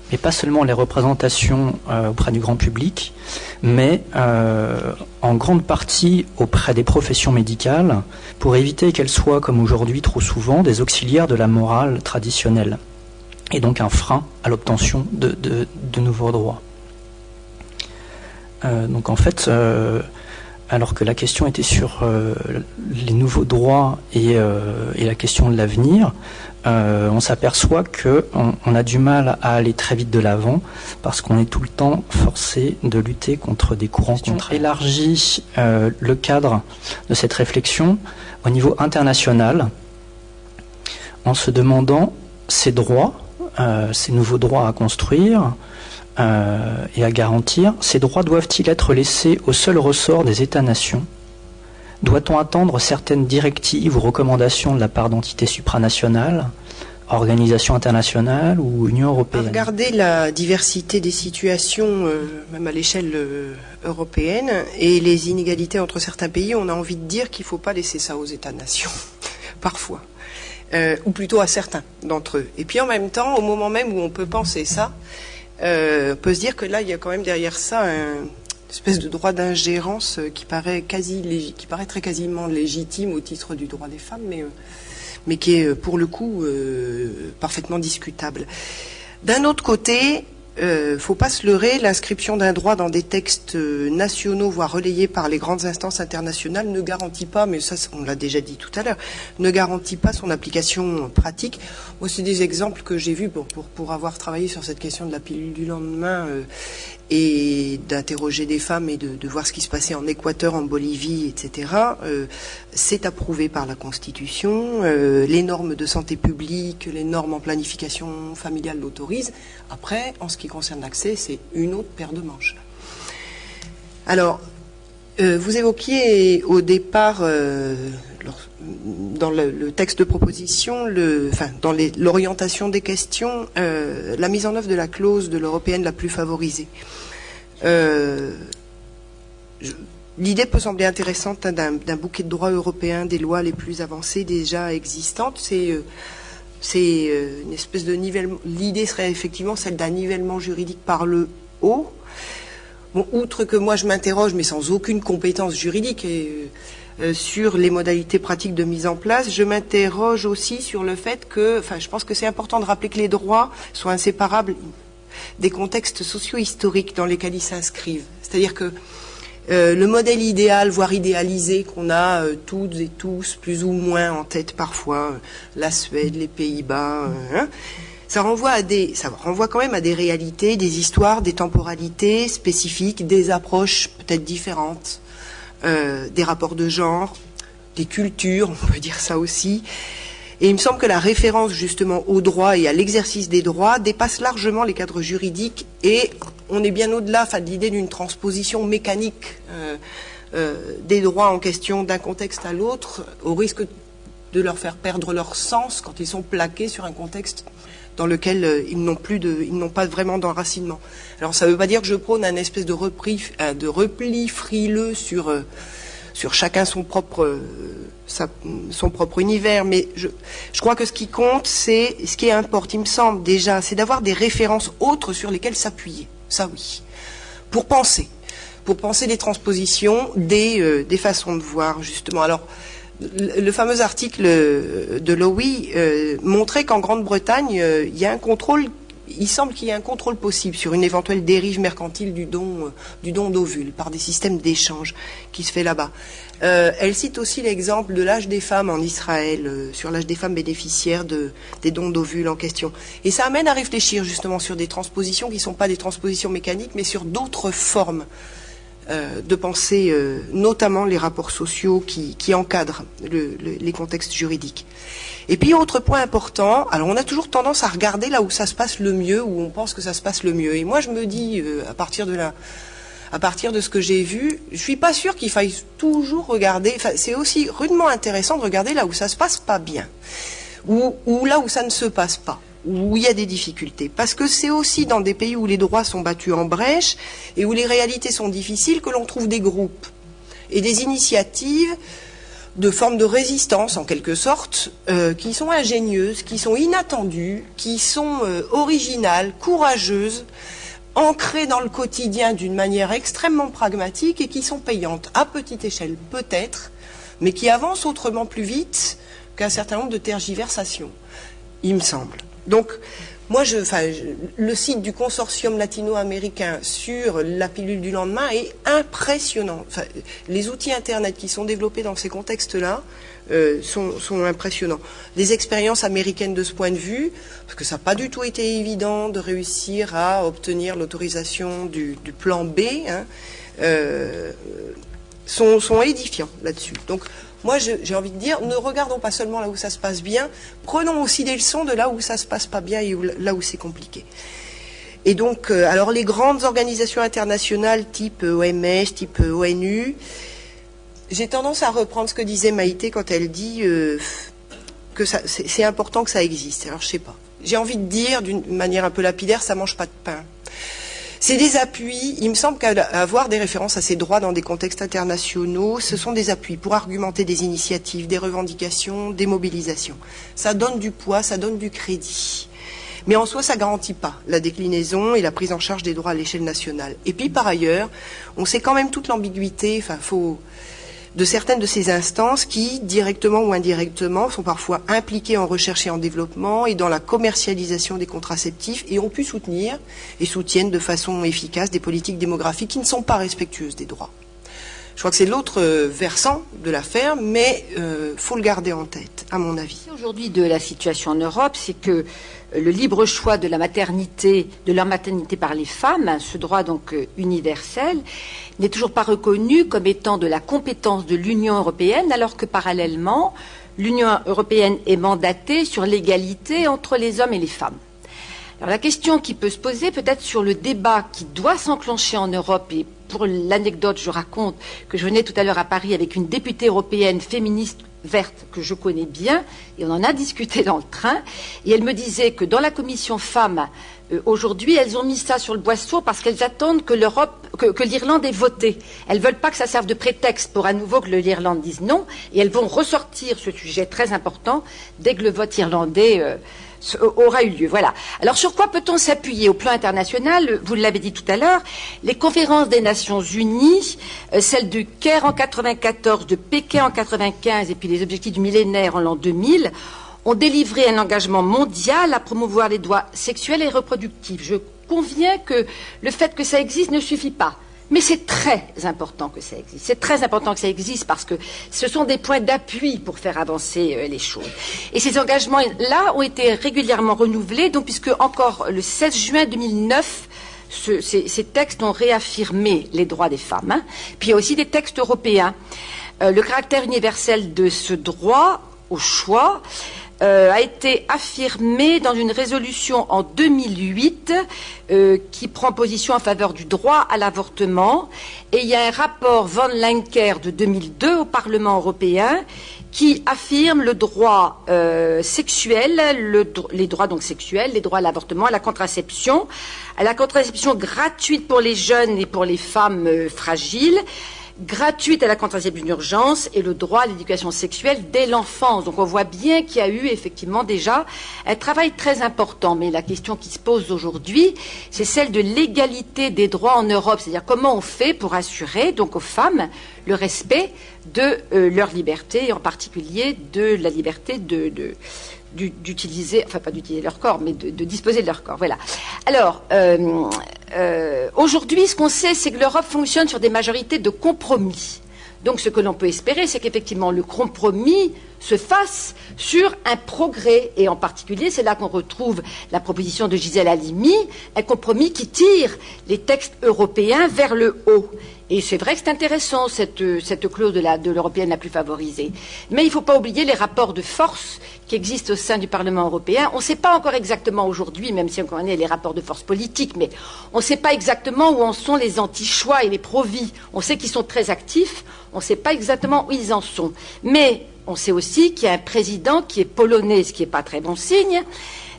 Mais pas seulement les représentations auprès du grand public, mais en grande partie auprès des professions médicales, pour éviter qu'elles soient, comme aujourd'hui trop souvent, des auxiliaires de la morale traditionnelle, et donc un frein à l'obtention de nouveaux droits. Donc en fait, alors que la question était sur les nouveaux droits et la question de l'avenir, on s'aperçoit qu'on a du mal à aller très vite de l'avant parce qu'on est tout le temps forcé de lutter contre des courants contraires. On élargit le cadre de cette réflexion au niveau international en se demandant ces droits, ces nouveaux droits à construire et à garantir, ces droits doivent-ils être laissés au seul ressort des États-nations? Doit-on attendre certaines directives ou recommandations de la part d'entités supranationales, organisations internationales ou Union européenne? Regardez la diversité des situations, même à l'échelle européenne, et les inégalités entre certains pays, on a envie de dire qu'il ne faut pas laisser ça aux États-nations, parfois. Ou plutôt à certains d'entre eux. Et puis en même temps, au moment même où on peut penser ça, on peut se dire que là, il y a quand même derrière ça une espèce de droit d'ingérence qui paraît très quasiment légitime au titre du droit des femmes, mais qui est pour le coup parfaitement discutable. D'un autre côté, faut pas se leurrer, l'inscription d'un droit dans des textes nationaux, voire relayés par les grandes instances internationales, ne garantit pas, mais ça on l'a déjà dit tout à l'heure, ne garantit pas son application pratique. Moi, c'est des exemples que j'ai vus pour avoir travaillé sur cette question de la pilule du lendemain et d'interroger des femmes et de voir ce qui se passait en Équateur, en Bolivie, etc. C'est approuvé par la Constitution, les normes de santé publique, les normes en planification familiale l'autorisent. Après, en ce qui concerne l'accès, c'est une autre paire de manches. Alors, vous évoquiez au départ, dans le texte de proposition, dans l'orientation des questions, la mise en œuvre de la clause de l'européenne la plus favorisée. L'idée peut sembler intéressante d'un bouquet de droits européens, des lois les plus avancées déjà existantes. C'est une espèce de nivellement. L'idée serait effectivement celle d'un nivellement juridique par le haut. Bon, outre que moi je m'interroge, mais sans aucune compétence juridique, sur les modalités pratiques de mise en place, je m'interroge aussi sur le fait que, je pense que c'est important de rappeler que les droits sont inséparables des contextes socio-historiques dans lesquels ils s'inscrivent. C'est-à-dire que le modèle idéal, voire idéalisé, qu'on a toutes et tous, plus ou moins en tête parfois, la Suède, les Pays-Bas, ça renvoie quand même à des réalités, des histoires, des temporalités spécifiques, des approches peut-être différentes, des rapports de genre, des cultures, on peut dire ça aussi. Et il me semble que la référence justement aux droits et à l'exercice des droits dépasse largement les cadres juridiques et on est bien au-delà de l'idée d'une transposition mécanique des droits en question d'un contexte à l'autre, au risque de leur faire perdre leur sens quand ils sont plaqués sur un contexte dans lequel ils n'ont pas vraiment d'enracinement. Alors ça ne veut pas dire que je prône un espèce de repli frileux sur chacun son propre univers, mais je crois que ce qui compte, c'est ce qui importe, il me semble déjà, c'est d'avoir des références autres sur lesquelles s'appuyer. Ça oui, pour penser des transpositions, des façons de voir justement. Alors le fameux article de Lowy montrait qu'en Grande-Bretagne, il semble qu'il y ait un contrôle possible sur une éventuelle dérive mercantile du don d'ovules par des systèmes d'échange qui se fait là-bas. Elle cite aussi l'exemple de l'âge des femmes en Israël, sur l'âge des femmes bénéficiaires des dons d'ovules en question. Et ça amène à réfléchir justement sur des transpositions qui ne sont pas des transpositions mécaniques, mais sur d'autres formes de penser notamment les rapports sociaux qui encadrent les contextes juridiques. Et puis, autre point important, alors on a toujours tendance à regarder là où ça se passe le mieux, où on pense que ça se passe le mieux. Et moi, je me dis, à partir de ce que j'ai vu, je suis pas sûre qu'il faille toujours regarder, enfin, c'est aussi rudement intéressant de regarder là où ça se passe pas bien, ou là où ça ne se passe pas, où il y a des difficultés. Parce que c'est aussi dans des pays où les droits sont battus en brèche et où les réalités sont difficiles que l'on trouve des groupes et des initiatives de formes de résistance, en quelque sorte, qui sont ingénieuses, qui sont inattendues, qui sont originales, courageuses, ancrées dans le quotidien d'une manière extrêmement pragmatique et qui sont payantes, à petite échelle peut-être, mais qui avancent autrement plus vite qu'un certain nombre de tergiversations, il me semble. Donc, moi, le site du consortium latino-américain sur la pilule du lendemain est impressionnant. Enfin, les outils Internet qui sont développés dans ces contextes-là sont impressionnants. Les expériences américaines de ce point de vue, parce que ça n'a pas du tout été évident de réussir à obtenir l'autorisation du plan B, sont édifiants là-dessus. Donc, moi, j'ai envie de dire, ne regardons pas seulement là où ça se passe bien, prenons aussi des leçons de là où ça se passe pas bien et là où c'est compliqué. Et donc, alors les grandes organisations internationales type OMS, type ONU, j'ai tendance à reprendre ce que disait Maïté quand elle dit que c'est important que ça existe. Alors, je sais pas. J'ai envie de dire, d'une manière un peu lapidaire, ça mange pas de pain. C'est des appuis, il me semble qu'avoir des références à ces droits dans des contextes internationaux, ce sont des appuis pour argumenter des initiatives, des revendications, des mobilisations. Ça donne du poids, ça donne du crédit. Mais en soi, ça ne garantit pas la déclinaison et la prise en charge des droits à l'échelle nationale. Et puis, par ailleurs, on sait quand même toute l'ambiguïté, de certaines de ces instances qui, directement ou indirectement, sont parfois impliquées en recherche et en développement et dans la commercialisation des contraceptifs et ont pu soutenir et soutiennent de façon efficace des politiques démographiques qui ne sont pas respectueuses des droits. Je crois que c'est l'autre versant de l'affaire, mais faut le garder en tête, à mon avis. Aujourd'hui, de la situation en Europe, c'est que le libre choix de la maternité, de leur maternité par les femmes, ce droit donc universel, n'est toujours pas reconnu comme étant de la compétence de l'Union européenne, alors que parallèlement, l'Union européenne est mandatée sur l'égalité entre les hommes et les femmes. Alors la question qui peut se poser peut-être sur le débat qui doit s'enclencher en Europe, et pour l'anecdote, je raconte que je venais tout à l'heure à Paris avec une députée européenne féministe verte que je connais bien, et on en a discuté dans le train, et elle me disait que dans la commission femmes, aujourd'hui, elles ont mis ça sur le boisseau parce qu'elles attendent que l'Irlande ait voté. Elles veulent pas que ça serve de prétexte pour à nouveau que l'Irlande dise non, et elles vont ressortir ce sujet très important dès que le vote irlandais aura eu lieu. Voilà. Alors sur quoi peut-on s'appuyer au plan international? Vous l'avez dit tout à l'heure, les conférences des Nations Unies, celle de Caire en 94, de Pékin en 95 et puis les objectifs du millénaire en l'an 2000 ont délivré un engagement mondial à promouvoir les droits sexuels et reproductifs. Je conviens que le fait que ça existe ne suffit pas. Mais c'est très important que ça existe. C'est très important que ça existe parce que ce sont des points d'appui pour faire avancer les choses. Et ces engagements-là ont été régulièrement renouvelés, donc puisque encore le 16 juin 2009, ces textes ont réaffirmé les droits des femmes. Puis il y a aussi des textes européens. Le caractère universel de ce droit au choix a été affirmé dans une résolution en 2008 qui prend position en faveur du droit à l'avortement. Et il y a un rapport Von Lenker de 2002 au Parlement européen qui affirme le droit sexuel, les droits donc sexuels, les droits à l'avortement, à la contraception gratuite pour les jeunes et pour les femmes fragiles, gratuite à la contraception d'urgence et le droit à l'éducation sexuelle dès l'enfance. Donc on voit bien qu'il y a eu effectivement déjà un travail très important. Mais la question qui se pose aujourd'hui, c'est celle de l'égalité des droits en Europe. C'est-à-dire comment on fait pour assurer donc aux femmes le respect de leur liberté, et en particulier de la liberté d'utiliser, enfin pas d'utiliser leur corps, mais de disposer de leur corps. Voilà. Alors, aujourd'hui, ce qu'on sait, c'est que l'Europe fonctionne sur des majorités de compromis. Donc, ce que l'on peut espérer, c'est qu'effectivement, le compromis se fasse sur un progrès. Et en particulier, c'est là qu'on retrouve la proposition de Gisèle Halimi, un compromis qui tire les textes européens vers le haut. Et c'est vrai que c'est intéressant, cette clause de l'européenne la plus favorisée. Mais il ne faut pas oublier les rapports de force qui existent au sein du Parlement européen. On ne sait pas encore exactement aujourd'hui, même si on connaît les rapports de force politiques, mais on ne sait pas exactement où en sont les anti-choix et les pro-vie. On sait qu'ils sont très actifs, on ne sait pas exactement où ils en sont. Mais on sait aussi qu'il y a un président qui est polonais, ce qui n'est pas très bon signe,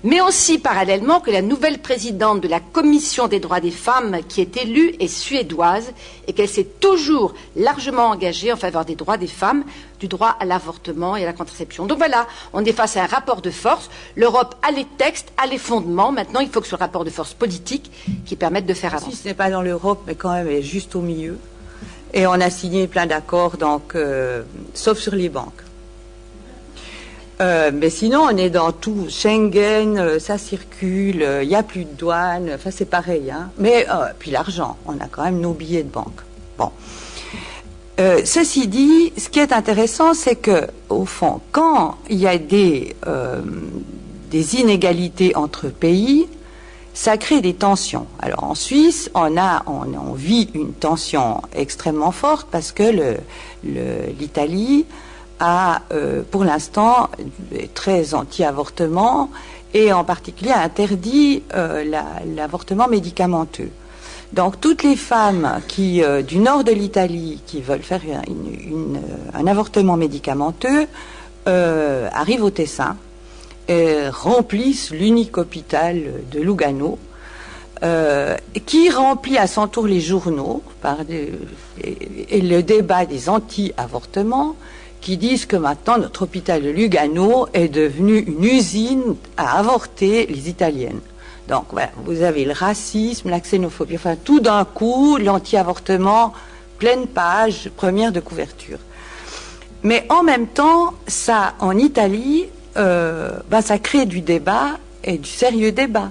mais aussi parallèlement que la nouvelle présidente de la Commission des droits des femmes qui est élue est suédoise et qu'elle s'est toujours largement engagée en faveur des droits des femmes, du droit à l'avortement et à la contraception. Donc voilà, on est face à un rapport de force. L'Europe a les textes, a les fondements. Maintenant, il faut que ce rapport de force politique qui permette de faire avancer. Si ce n'est pas dans l'Europe, mais quand même, elle est juste au milieu. Et on a signé plein d'accords, donc, sauf sur les banques. Mais sinon, on est dans tout. Schengen, ça circule, il n'y a plus de douane, enfin c'est pareil. Hein. Mais puis l'argent, on a quand même nos billets de banque. Bon. Ceci dit, ce qui est intéressant, c'est que, au fond, quand il y a des inégalités entre pays, ça crée des tensions. Alors en Suisse, on vit une tension extrêmement forte parce que l'Italie a, pour l'instant, très anti-avortement et en particulier a interdit l'avortement médicamenteux. Donc toutes les femmes du nord de l'Italie qui veulent faire un avortement médicamenteux arrivent au Tessin et remplissent l'unique hôpital de Lugano, qui remplit à son tour les journaux et le débat des anti-avortements, qui disent que maintenant notre hôpital de Lugano est devenu une usine à avorter les Italiennes. Donc voilà, vous avez le racisme, la xénophobie, enfin tout d'un coup, l'anti-avortement, pleine page, première de couverture. Mais en même temps, ça, en Italie, ça crée du débat et du sérieux débat.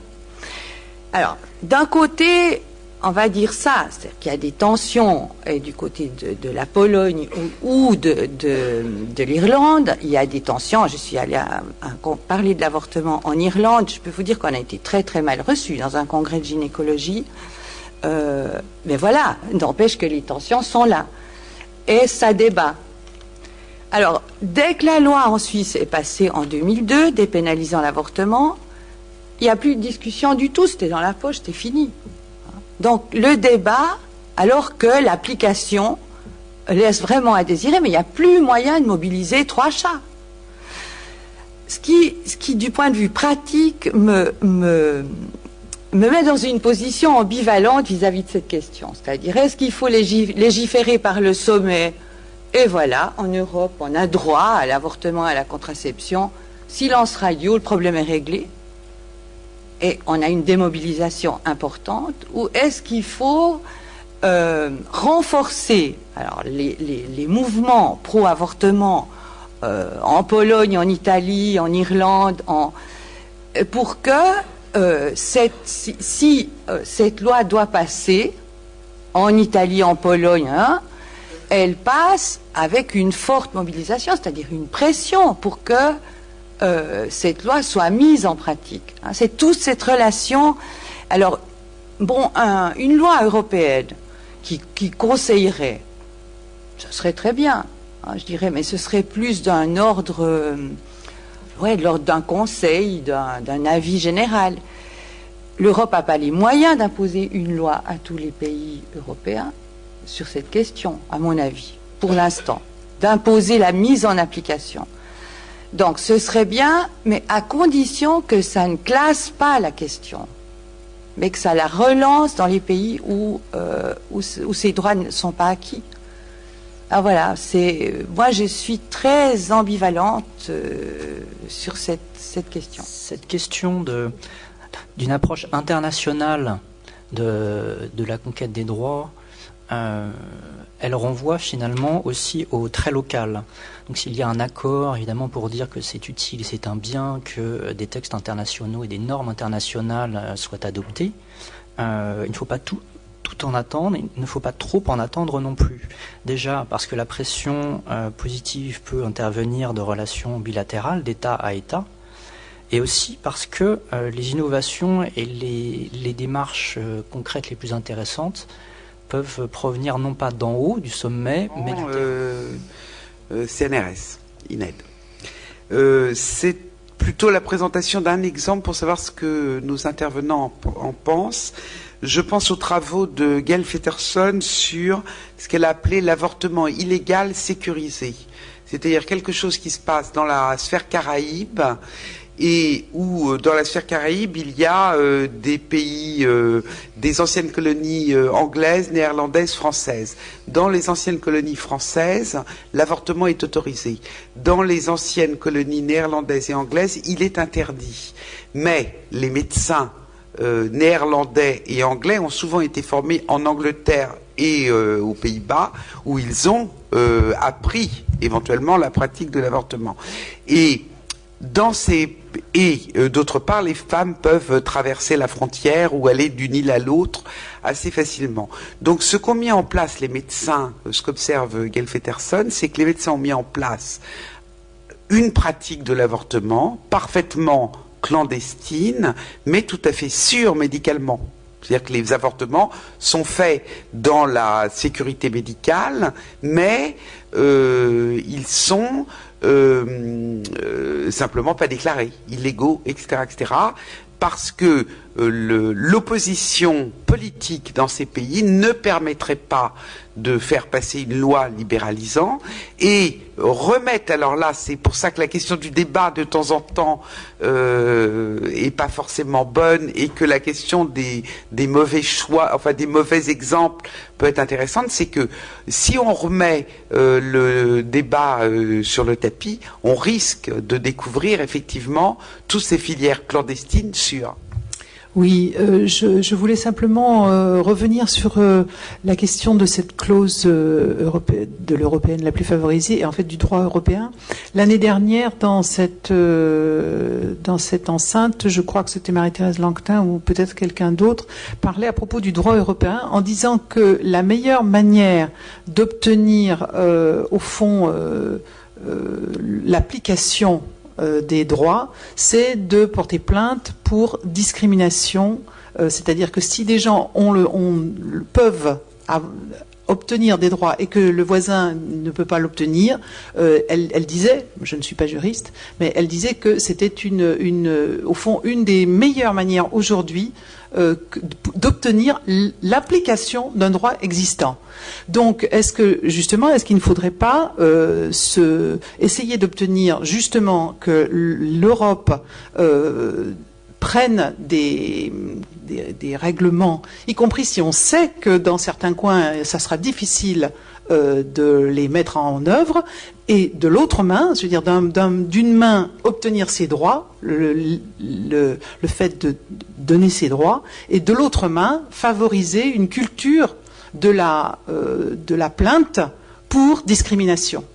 Alors, d'un côté, on va dire ça, c'est-à-dire qu'il y a des tensions du côté de la Pologne ou de l'Irlande. Il y a des tensions. Je suis allée parler de l'avortement en Irlande. Je peux vous dire qu'on a été très très mal reçus dans un congrès de gynécologie. Mais voilà, n'empêche que les tensions sont là. Et ça débat. Alors, dès que la loi en Suisse est passée en 2002, dépénalisant l'avortement, il n'y a plus de discussion du tout. C'était dans la poche, c'était fini. Donc le débat, alors que l'application laisse vraiment à désirer, mais il n'y a plus moyen de mobiliser 3 chats. Ce qui du point de vue pratique, me met dans une position ambivalente vis-à-vis de cette question. C'est-à-dire, est-ce qu'il faut légiférer par le sommet? Et voilà, en Europe, on a droit à l'avortement, à la contraception. Silence radio, le problème est réglé. Et on a une démobilisation importante, ou est-ce qu'il faut renforcer les mouvements pro-avortement en Pologne, en Italie, en Irlande, pour que si cette loi doit passer en Italie, en Pologne, hein, elle passe avec une forte mobilisation, c'est-à-dire une pression pour que cette loi soit mise en pratique. Hein, c'est toute cette relation. Alors, bon, une loi européenne qui conseillerait, ce serait très bien, hein, je dirais, mais ce serait plus d'un ordre, de l'ordre d'un conseil, d'un avis général. L'Europe n'a pas les moyens d'imposer une loi à tous les pays européens sur cette question, à mon avis, pour l'instant, d'imposer la mise en application. Donc ce serait bien, mais à condition que ça ne classe pas la question, mais que ça la relance dans les pays où ces droits ne sont pas acquis. Alors voilà, moi je suis très ambivalente sur cette question. Cette question d'une approche internationale de la conquête des droits, elle renvoie finalement aussi au très local. Donc s'il y a un accord, évidemment, pour dire que c'est utile, c'est un bien que des textes internationaux et des normes internationales soient adoptés, il ne faut pas tout en attendre, il ne faut pas trop en attendre non plus. Déjà parce que la pression positive peut intervenir de relations bilatérales d'État à État, et aussi parce que les innovations et les démarches concrètes les plus intéressantes peuvent provenir non pas d'en haut, du sommet, mais du terrain. CNRS, INED. C'est plutôt la présentation d'un exemple pour savoir ce que nos intervenants en pensent. Je pense aux travaux de Gail Feterson sur ce qu'elle a appelé l'avortement illégal sécurisé. C'est-à-dire quelque chose qui se passe dans la sphère Caraïbe et où dans la sphère Caraïbe, il y a des pays, des anciennes colonies anglaises, néerlandaises, françaises. Dans les anciennes colonies françaises, l'avortement est autorisé. Dans les anciennes colonies néerlandaises et anglaises, il est interdit. Mais les médecins néerlandais et anglais ont souvent été formés en Angleterre et aux Pays-Bas, où ils ont appris éventuellement la pratique de l'avortement. Et d'autre part, les femmes peuvent traverser la frontière ou aller d'une île à l'autre assez facilement. Donc, ce qu'ont mis en place les médecins, ce qu'observe Gail Feterson, c'est que les médecins ont mis en place une pratique de l'avortement parfaitement clandestine, mais tout à fait sûre médicalement. C'est-à-dire que les avortements sont faits dans la sécurité médicale, mais ils sont simplement pas déclarés, illégaux, etc., etc., parce que l'opposition politique dans ces pays ne permettrait pas de faire passer une loi libéralisant et remettre, alors là c'est pour ça que la question du débat de temps en temps est pas forcément bonne et que la question des mauvais choix, enfin des mauvais exemples peut être intéressante, c'est que si on remet le débat sur le tapis, on risque de découvrir effectivement toutes ces filières clandestines sûres. Oui, je voulais simplement revenir sur la question de cette clause de l'européenne la plus favorisée et en fait du droit européen. L'année dernière, dans cette enceinte, je crois que c'était Marie-Thérèse Langtin ou peut-être quelqu'un d'autre, parlait à propos du droit européen en disant que la meilleure manière d'obtenir au fond l'application des droits, c'est de porter plainte pour discrimination, c'est-à-dire que si des gens peuvent obtenir des droits et que le voisin ne peut pas l'obtenir, elle disait, je ne suis pas juriste, mais elle disait que c'était au fond une des meilleures manières aujourd'hui d'obtenir l'application d'un droit existant. Donc, est-ce qu'il ne faudrait pas essayer d'obtenir justement que l'Europe prenne des règlements, y compris si on sait que dans certains coins, ça sera difficile de les mettre en œuvre, et de l'autre main, je veux dire d'une main obtenir ses droits, le fait de donner ses droits, et de l'autre main favoriser une culture de la plainte pour discrimination.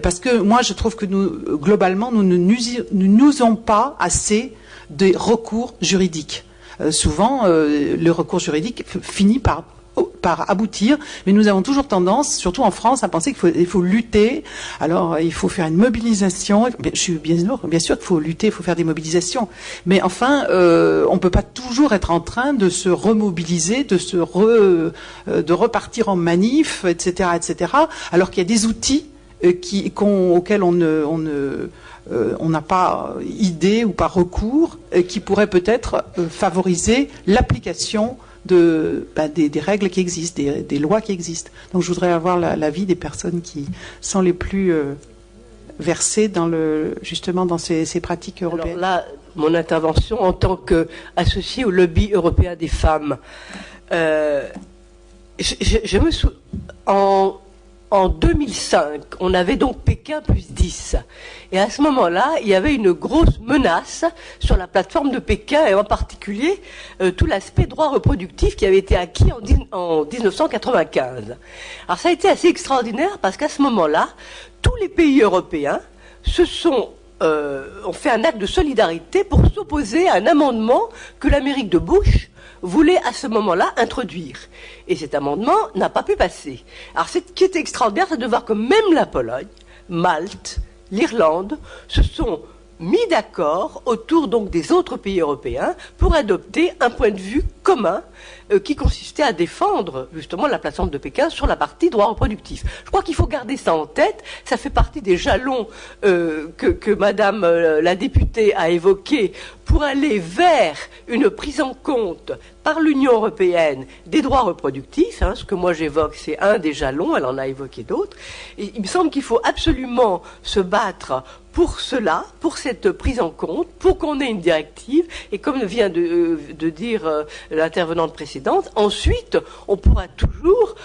Parce que moi je trouve que globalement nous n'usons pas assez des recours juridiques. Souvent le recours juridique finit par aboutir, mais nous avons toujours tendance, surtout en France, à penser qu'il faut lutter. Alors, il faut faire une mobilisation. Je suis bien sûr qu'il faut lutter, il faut faire des mobilisations. Mais enfin, on ne peut pas toujours être en train de se remobiliser, de repartir en manif, etc., etc., alors qu'il y a des outils auxquels on n'a pas idée ou pas recours, qui pourraient peut-être favoriser l'application des règles qui existent, des lois qui existent. Donc je voudrais avoir l'avis des personnes qui sont les plus versées justement dans ces pratiques européennes. Alors là, mon intervention en tant qu'associée au lobby européen des femmes, je me souviens, en 2005, on avait donc Pékin plus 10. Et à ce moment-là, il y avait une grosse menace sur la plateforme de Pékin, et en particulier tout l'aspect droit reproductif qui avait été acquis en 1995. Alors ça a été assez extraordinaire parce qu'à ce moment-là, tous les pays européens ont fait un acte de solidarité pour s'opposer à un amendement que l'Amérique de Bush voulait à ce moment-là introduire. Et cet amendement n'a pas pu passer. Alors ce qui est extraordinaire, c'est de voir que même la Pologne, Malte, l'Irlande se sont mis d'accord autour donc des autres pays européens pour adopter un point de vue commun qui consistait à défendre justement la plateforme de Pékin sur la partie droit reproductif. Je crois qu'il faut garder ça en tête. Ça fait partie des jalons que Madame la députée a évoqués pour aller vers une prise en compte par l'Union européenne des droits reproductifs. Ce que moi j'évoque, c'est un des jalons, elle en a évoqué d'autres. Et il me semble qu'il faut absolument se battre pour cela, pour cette prise en compte, pour qu'on ait une directive. Et comme vient de dire l'intervenante précédente, ensuite, on pourra toujours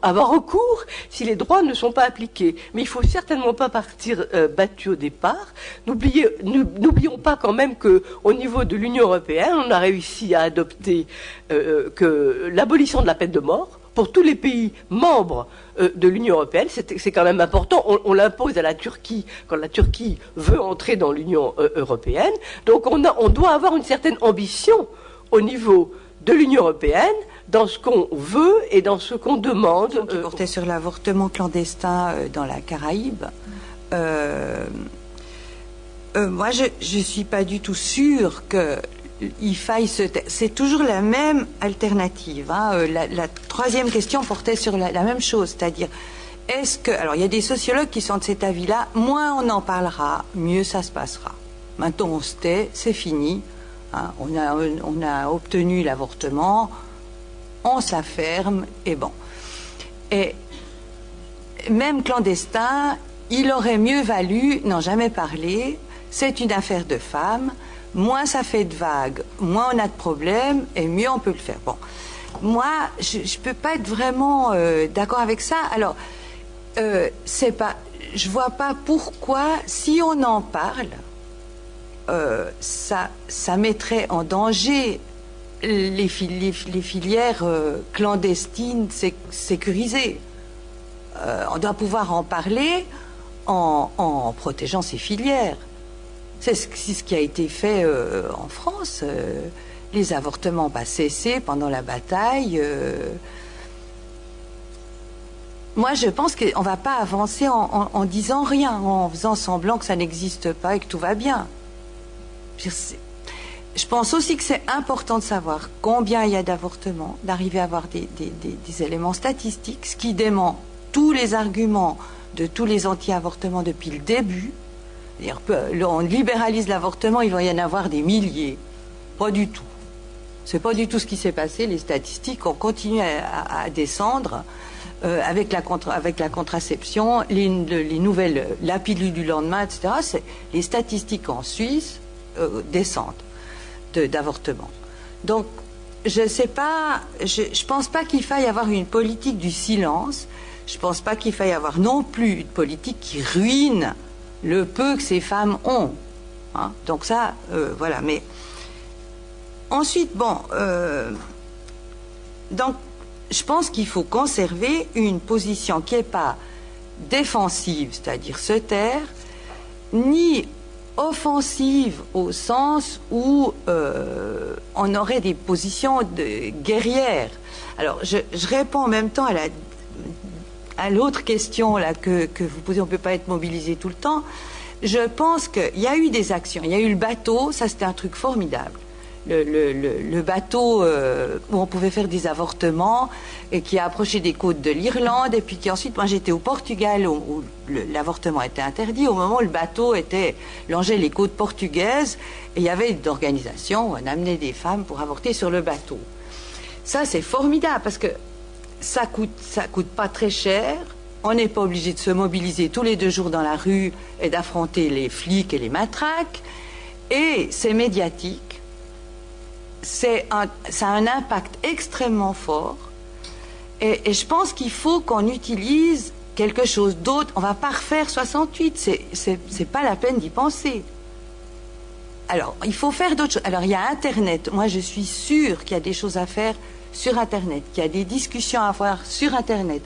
avoir recours si les droits ne sont pas appliqués. Mais il ne faut certainement pas partir battu au départ. N'oublions pas quand même qu'au niveau de l'Union européenne, on a réussi à adopter que l'abolition de la peine de mort pour tous les pays membres de l'Union européenne. C'est quand même important. On l'impose à la Turquie quand la Turquie veut entrer dans l'Union européenne. Donc on doit avoir une certaine ambition au niveau de l'Union européenne dans ce qu'on veut et dans ce qu'on demande. Qui portait sur l'avortement clandestin dans la Caraïbe. Moi, je suis pas du tout sûre que il faille c'est toujours la même alternative. La troisième question portait sur la même chose, c'est-à-dire, est-ce que... Alors, il y a des sociologues qui sont de cet avis-là, moins on en parlera, mieux ça se passera. Maintenant, on se tait, c'est fini. On a obtenu l'avortement, on se la ferme, et bon. Et même clandestin, il aurait mieux valu n'en jamais parler. C'est une affaire de femmes. Moins ça fait de vagues, moins on a de problèmes, et mieux on peut le faire. Bon, moi, je peux pas être vraiment d'accord avec ça. Alors, c'est pas, je vois pas pourquoi, si on en parle, ça mettrait en danger les filières clandestines sécurisées. On doit pouvoir en parler en protégeant ces filières. C'est ce qui a été fait en France. Les avortements n'ont pas cessé pendant la bataille. Moi, je pense qu'on ne va pas avancer en disant rien, en faisant semblant que ça n'existe pas et que tout va bien. Je pense aussi que c'est important de savoir combien il y a d'avortements, d'arriver à avoir des éléments statistiques, ce qui dément tous les arguments de tous les anti-avortements depuis le début. On libéralise l'avortement, il va y en avoir des milliers. Pas du tout. C'est pas du tout ce qui s'est passé. Les statistiques ont continué à descendre avec la contraception, les nouvelles, la pilule du lendemain, etc. Les statistiques en Suisse descendent d'avortement. Donc, je sais pas, je pense pas qu'il faille avoir une politique du silence. Je pense pas qu'il faille avoir non plus une politique qui ruine le peu que ces femmes ont. Donc ça, voilà. Mais ensuite, bon, donc je pense qu'il faut conserver une position qui n'est pas défensive, c'est-à-dire se taire, ni offensive au sens où on aurait des positions guerrières. Alors, je réponds en même temps à l'autre question là, que vous posez, on ne peut pas être mobilisé tout le temps. Je pense qu'il y a eu des actions. Il y a eu le bateau, ça c'était un truc formidable. Le bateau où on pouvait faire des avortements et qui a approché des côtes de l'Irlande, et puis qui ensuite, moi j'étais au Portugal où l'avortement était interdit, au moment où le bateau longeait les côtes portugaises, et il y avait une organisation où on amenait des femmes pour avorter sur le bateau. Ça c'est formidable parce que ça coûte pas très cher. On n'est pas obligé de se mobiliser tous les 2 jours dans la rue et d'affronter les flics et les matraques. Et c'est médiatique. Ça a un impact extrêmement fort. Et je pense qu'il faut qu'on utilise quelque chose d'autre. On ne va pas refaire 68. C'est pas la peine d'y penser. Alors, il faut faire d'autres choses. Alors, il y a Internet. Moi, je suis sûre qu'il y a des choses à faire sur Internet, qu'il y a des discussions à avoir sur Internet.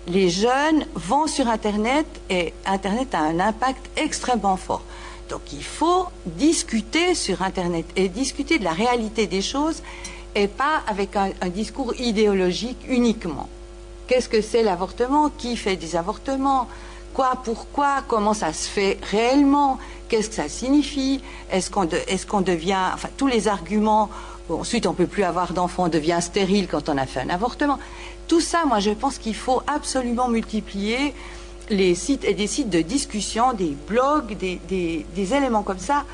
Les jeunes vont sur Internet et Internet a un impact extrêmement fort. Donc il faut discuter sur Internet et discuter de la réalité des choses et pas avec un discours idéologique uniquement. Qu'est-ce que c'est l'avortement? Qui fait des avortements? Quoi, pourquoi, comment ça se fait réellement, qu'est-ce que ça signifie, est-ce qu'on devient, enfin tous les arguments, bon, ensuite on peut plus avoir d'enfants, on devient stérile quand on a fait un avortement. Tout ça, moi je pense qu'il faut absolument multiplier les sites et des sites de discussion, des blogs, des éléments comme ça.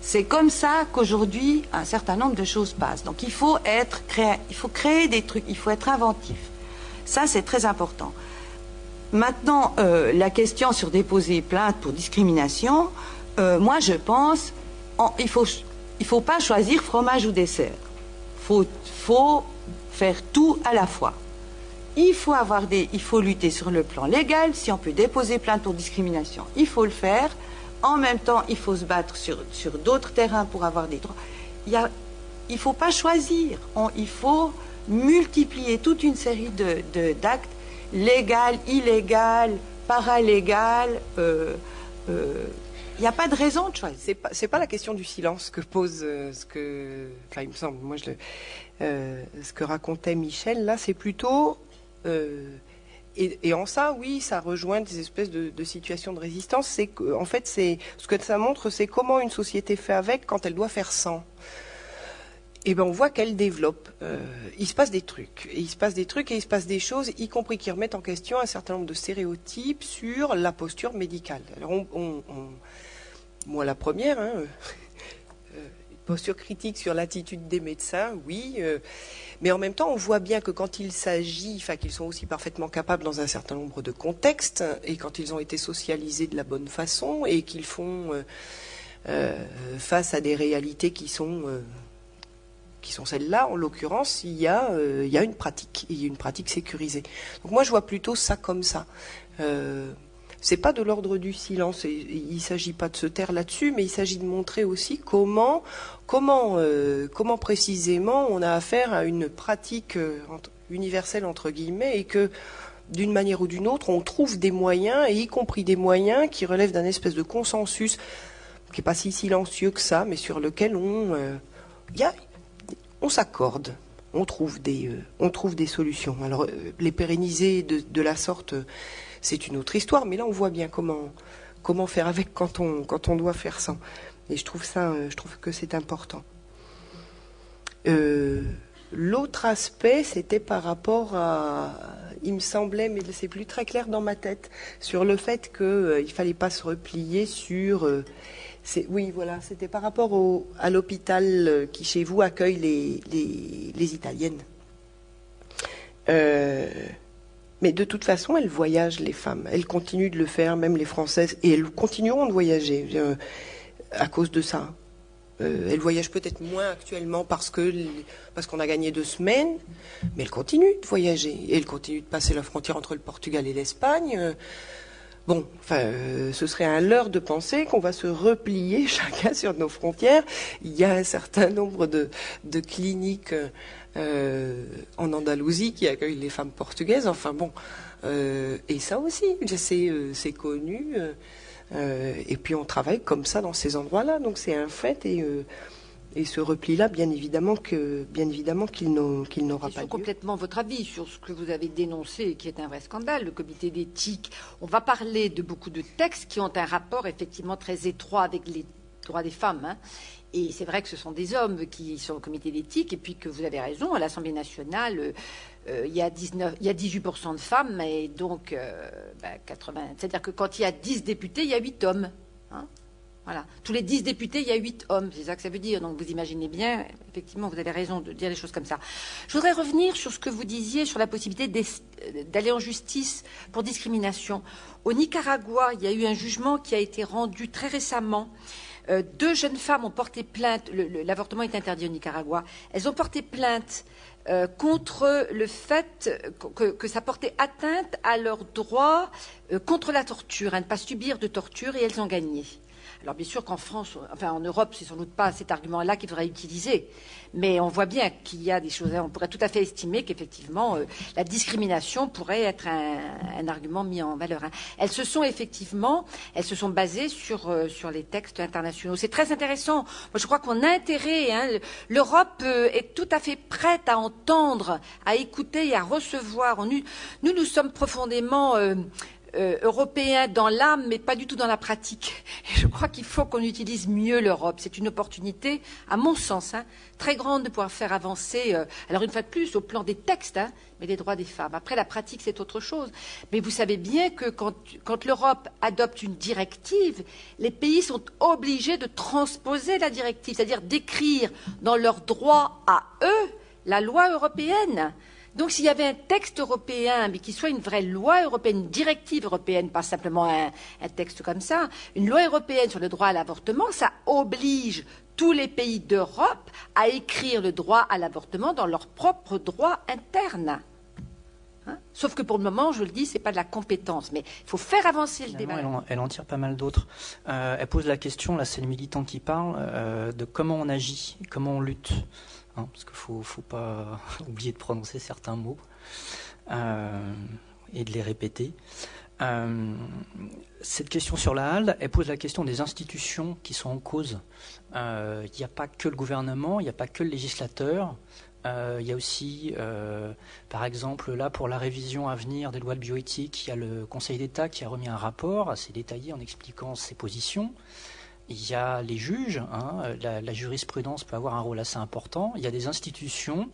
C'est comme ça qu'aujourd'hui un certain nombre de choses passent. Donc il faut créer des trucs, il faut être inventif. Ça c'est très important. Maintenant, la question sur déposer plainte pour discrimination, moi je pense, il faut pas choisir fromage ou dessert. Faut faire tout à la fois. Il faut lutter sur le plan légal. Si on peut déposer plainte pour discrimination, il faut le faire. En même temps, il faut se battre sur d'autres terrains pour avoir des droits. Il faut pas choisir. Il faut multiplier toute une série d'actes légal, illégal, paralégal. Il n'y a pas de raison de choisir. C'est pas la question du silence que pose il me semble, moi ce que racontait Michel là, c'est plutôt et en ça, oui, ça rejoint des espèces de situations de résistance. C'est que, en fait, c'est ce que ça montre, c'est comment une société fait avec quand elle doit faire sans. Et ben on voit qu'elle développe. Il se passe des trucs, et il se passe des choses, y compris qui remettent en question un certain nombre de stéréotypes sur la posture médicale. Alors moi la première, posture critique sur l'attitude des médecins, oui, mais en même temps on voit bien que quand il s'agit, qu'ils sont aussi parfaitement capables dans un certain nombre de contextes, et quand ils ont été socialisés de la bonne façon, et qu'ils font face à des réalités qui sont celles-là, en l'occurrence, il y a une pratique sécurisée. Donc moi, je vois plutôt ça comme ça. C'est pas de l'ordre du silence, et il s'agit pas de se taire là-dessus, mais il s'agit de montrer aussi comment précisément on a affaire à une pratique universelle entre guillemets, et que d'une manière ou d'une autre, on trouve des moyens, et y compris des moyens qui relèvent d'un espèce de consensus qui est pas si silencieux que ça, mais sur lequel on s'accorde, on trouve des solutions. Alors les pérenniser de la sorte, c'est une autre histoire, mais là on voit bien comment faire avec quand on doit faire sans. Et je trouve que c'est important. L'autre aspect, c'était par rapport à, il me semblait, mais c'est plus très clair dans ma tête, sur le fait qu'il fallait pas se replier sur oui, voilà, c'était par rapport à l'hôpital qui, chez vous, accueille les Italiennes. Mais de toute façon, elles voyagent, les femmes. Elles continuent de le faire, même les Françaises, et elles continueront de voyager à cause de ça. Elles voyagent peut-être moins actuellement parce qu'on a gagné 2 semaines, mais elles continuent de voyager. Et elles continuent de passer la frontière entre le Portugal et l'Espagne. Bon, ce serait un leurre de penser qu'on va se replier chacun sur nos frontières. Il y a un certain nombre de cliniques en Andalousie qui accueillent les femmes portugaises. Enfin bon, et ça aussi, c'est connu. Et puis on travaille comme ça dans ces endroits-là, donc c'est un fait. Et ce repli-là, bien évidemment qu'il n'aura pas lieu. Complètement votre avis sur ce que vous avez dénoncé, qui est un vrai scandale, le comité d'éthique. On va parler de beaucoup de textes qui ont un rapport effectivement très étroit avec les droits des femmes. Hein. Et c'est vrai que ce sont des hommes qui sont au comité d'éthique, et puis que vous avez raison, à l'Assemblée nationale, il y a 18% de femmes, et donc 80. C'est-à-dire que quand il y a 10 députés, il y a 8 hommes. Hein. Voilà. Tous les 10 députés, il y a 8 hommes. C'est ça que ça veut dire. Donc vous imaginez bien, effectivement, vous avez raison de dire les choses comme ça. Je voudrais revenir sur ce que vous disiez sur la possibilité d'aller en justice pour discrimination. Au Nicaragua, il y a eu un jugement qui a été rendu très récemment. 2 jeunes femmes ont porté plainte. L'avortement est interdit au Nicaragua. Elles ont porté plainte contre le fait que ça portait atteinte à leur droit contre la torture, à ne pas subir de torture, et elles ont gagné. Alors bien sûr qu'en France, enfin en Europe, c'est sans doute pas cet argument-là qu'il faudrait utiliser, mais on voit bien qu'il y a des choses. On pourrait tout à fait estimer qu'effectivement la discrimination pourrait être un argument mis en valeur. Hein. Elles se sont basées sur les textes internationaux. C'est très intéressant. Moi, je crois qu'on a intérêt. Hein, l'Europe est tout à fait prête à entendre, à écouter et à recevoir. Nous sommes profondément européen dans l'âme, mais pas du tout dans la pratique. Et je crois qu'il faut qu'on utilise mieux l'Europe. C'est une opportunité, à mon sens, très grande de pouvoir faire avancer, alors une fois de plus, au plan des textes, mais des droits des femmes. Après, la pratique, c'est autre chose. Mais vous savez bien que quand l'Europe adopte une directive, les pays sont obligés de transposer la directive, c'est-à-dire d'écrire dans leurs droits à eux la loi européenne. Donc s'il y avait un texte européen, mais qui soit une vraie loi européenne, une directive européenne, pas simplement un texte comme ça, une loi européenne sur le droit à l'avortement, ça oblige tous les pays d'Europe à écrire le droit à l'avortement dans leur propre droit interne. Sauf que pour le moment, je le dis, c'est pas de la compétence, mais il faut faire avancer le débat. Elle en tire pas mal d'autres. Elle pose la question, là c'est le militant qui parle, de comment on agit, comment on lutte. Parce qu'il ne faut pas oublier de prononcer certains mots et de les répéter. Cette question sur la HALD, elle pose la question des institutions qui sont en cause. Il n'y a pas que le gouvernement, il n'y a pas que le législateur. Il y a aussi, par exemple, là pour la révision à venir des lois de bioéthique, il y a le Conseil d'État qui a remis un rapport assez détaillé en expliquant ses positions. Il y a les juges, la jurisprudence peut avoir un rôle assez important. Il y a des institutions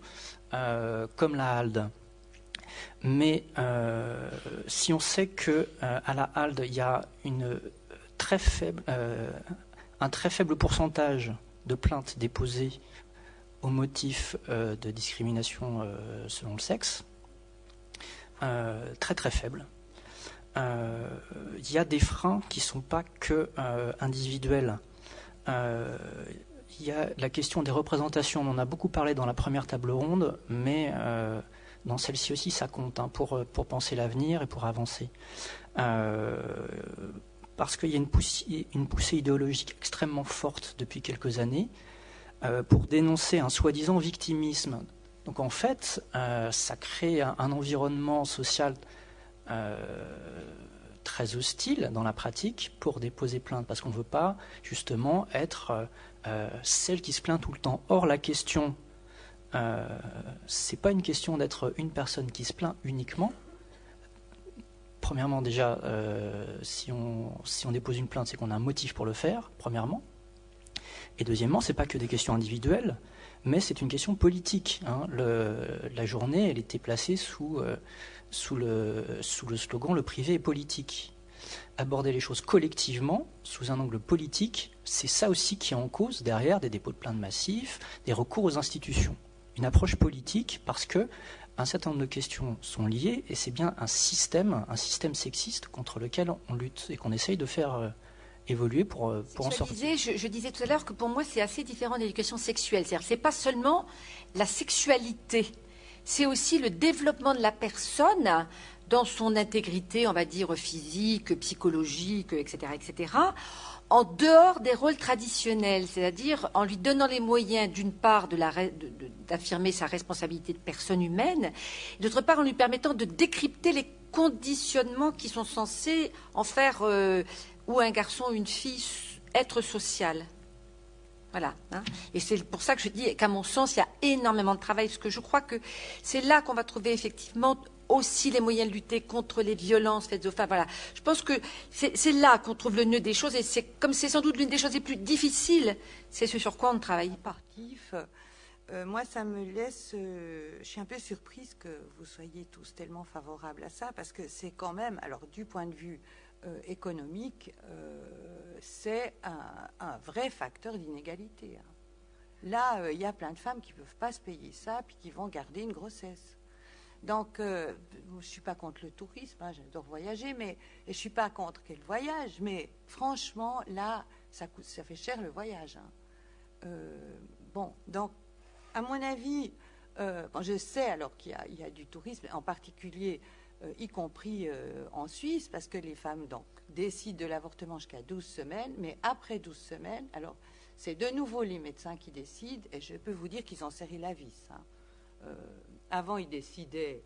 comme la HALD. Mais si on sait que à la HALD, il y a un très faible pourcentage de plaintes déposées au motif de discrimination selon le sexe, très très faible. Il y a des freins qui ne sont pas que individuels. Il y a la question des représentations, on en a beaucoup parlé dans la première table ronde, mais dans celle-ci aussi ça compte pour penser l'avenir et pour avancer. Parce qu'il y a une poussée idéologique extrêmement forte depuis quelques années pour dénoncer un soi-disant victimisme. Donc en fait, ça crée un environnement social très hostile dans la pratique pour déposer plainte, parce qu'on ne veut pas justement être celle qui se plaint tout le temps. Or la question, c'est pas une question d'être une personne qui se plaint uniquement. Premièrement déjà, si on dépose une plainte, c'est qu'on a un motif pour le faire, premièrement. Et deuxièmement, c'est pas que des questions individuelles, mais c'est une question politique. La journée, elle était placée sous le slogan « Le privé est politique ». Aborder les choses collectivement, sous un angle politique, c'est ça aussi qui est en cause derrière des dépôts de plaintes massifs, des recours aux institutions. Une approche politique parce que un certain nombre de questions sont liées et c'est bien un système sexiste contre lequel on lutte et qu'on essaye de faire évoluer pour en sortir. Je disais tout à l'heure que pour moi c'est assez différent de l'éducation sexuelle. C'est-à-dire c'est pas seulement la sexualité, c'est aussi le développement de la personne dans son intégrité, on va dire physique, psychologique, etc., etc., en dehors des rôles traditionnels, c'est-à-dire en lui donnant les moyens, d'une part, d'affirmer sa responsabilité de personne humaine, et d'autre part, en lui permettant de décrypter les conditionnements qui sont censés en faire ou un garçon ou une fille être social. Voilà. Et c'est pour ça que je dis qu'à mon sens, il y a énormément de travail, parce que je crois que c'est là qu'on va trouver effectivement aussi les moyens de lutter contre les violences faites aux femmes. Voilà. Je pense que c'est là qu'on trouve le nœud des choses, et c'est comme c'est sans doute l'une des choses les plus difficiles, c'est ce sur quoi on ne travaille pas. Moi, ça me laisse... je suis un peu surprise que vous soyez tous tellement favorables à ça, parce que c'est quand même, alors du point de vue économique, c'est un vrai facteur d'inégalité. Là, il y a plein de femmes qui ne peuvent pas se payer ça, puis qui vont garder une grossesse. Donc, je ne suis pas contre le tourisme, j'adore voyager, et je ne suis pas contre qu'elle voyage, mais franchement, là, ça fait cher le voyage. Bon, donc, à mon avis, je sais alors qu'il y a du tourisme, en particulier, y compris en Suisse, parce que les femmes donc décident de l'avortement jusqu'à 12 semaines, mais après 12 semaines, alors c'est de nouveau les médecins qui décident, et je peux vous dire qu'ils ont serré la vis. Avant, ils décidaient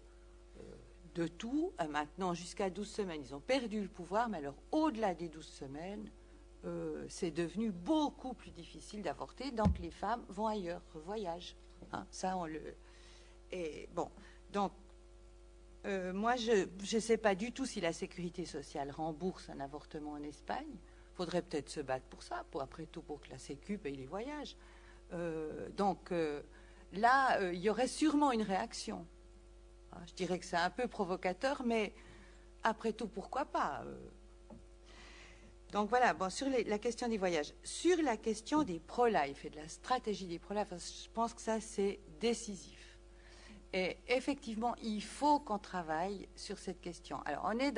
de tout. Maintenant, jusqu'à 12 semaines, ils ont perdu le pouvoir. Mais alors, au-delà des 12 semaines, c'est devenu beaucoup plus difficile d'avorter. Donc, les femmes vont ailleurs, voyagent. Ça, on le... Et bon, donc, Moi, je ne sais pas du tout si la sécurité sociale rembourse un avortement en Espagne. Il faudrait peut-être se battre pour ça, après tout pour que la Sécu paye les voyages. Donc là, il y aurait sûrement une réaction. Je dirais que c'est un peu provocateur, mais après tout, pourquoi pas Donc voilà, bon, sur la question des voyages. Sur la question des pro-life et de la stratégie des pro-life, je pense que ça, c'est décisif. Et effectivement, il faut qu'on travaille sur cette question. Alors, on est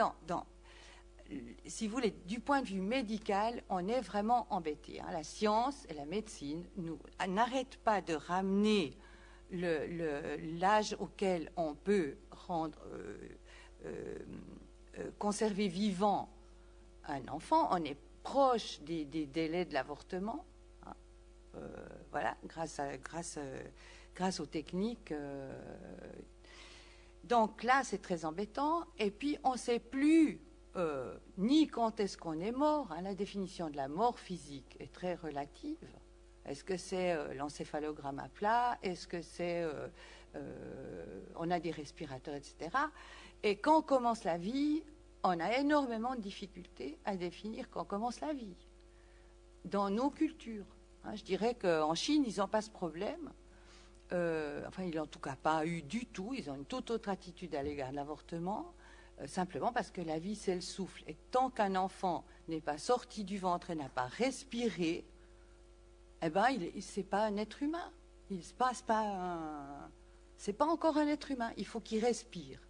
si vous voulez, du point de vue médical, on est vraiment embêté. La science et la médecine n'arrêtent pas de ramener l'âge auquel on peut conserver vivant un enfant. On est proche des délais de l'avortement. Voilà, grâce aux techniques. Donc là, c'est très embêtant. Et puis, on ne sait plus ni quand est-ce qu'on est mort. La définition de la mort physique est très relative. Est-ce que c'est l'encéphalogramme à plat? Est-ce que c'est on a des respirateurs, etc. Et quand on commence la vie, on a énormément de difficultés à définir quand commence la vie dans nos cultures. Je dirais qu'en Chine, ils n'ont pas ce problème. Enfin, ils n'ont en tout cas pas eu du tout. Ils ont une toute autre attitude à l'égard de l'avortement, simplement parce que la vie, c'est le souffle. Et tant qu'un enfant n'est pas sorti du ventre et n'a pas respiré, eh ben, c'est pas un être humain. C'est pas encore un être humain. Il faut qu'il respire.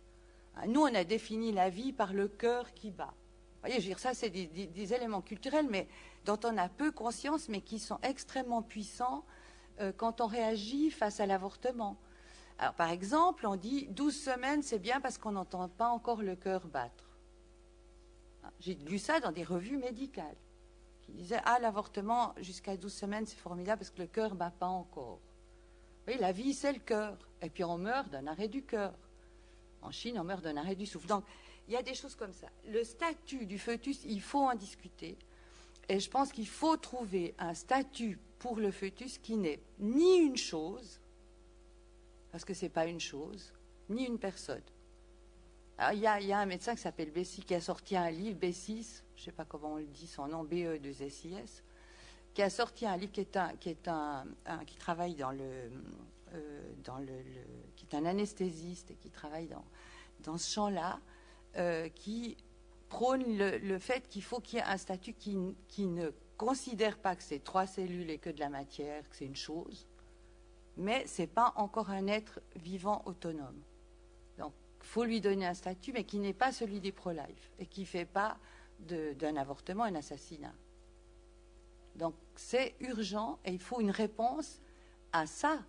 Nous, on a défini la vie par le cœur qui bat. Vous voyez, je veux dire, ça, c'est des éléments culturels, mais dont on a peu conscience, mais qui sont extrêmement puissants quand on réagit face à l'avortement. Alors, par exemple, on dit 12 semaines, c'est bien parce qu'on n'entend pas encore le cœur battre. J'ai lu ça dans des revues médicales qui disaient l'avortement jusqu'à 12 semaines, c'est formidable parce que le cœur bat pas encore. Oui, la vie, c'est le cœur. Et puis on meurt d'un arrêt du cœur. En Chine, on meurt d'un arrêt du souffle. Donc, il y a des choses comme ça. Le statut du fœtus, il faut en discuter. Et je pense qu'il faut trouver un statut pour le fœtus qui n'est ni une chose, parce que c'est pas une chose, ni une personne. Alors, il y a un médecin qui s'appelle Bessis, qui a sorti un livre, Bessis, je ne sais pas comment on le dit, son nom, BE2SIS, qui a sorti un livre qui travaille qui est un anesthésiste et qui travaille dans ce champ-là, qui prône le fait qu'il faut qu'il y ait un statut qui ne considère pas que c'est 3 cellules et que de la matière, que c'est une chose, mais c'est pas encore un être vivant autonome. Donc, il faut lui donner un statut, mais qui n'est pas celui des pro-life et qui ne fait pas d'un avortement un assassinat. Donc, c'est urgent et il faut une réponse à ça.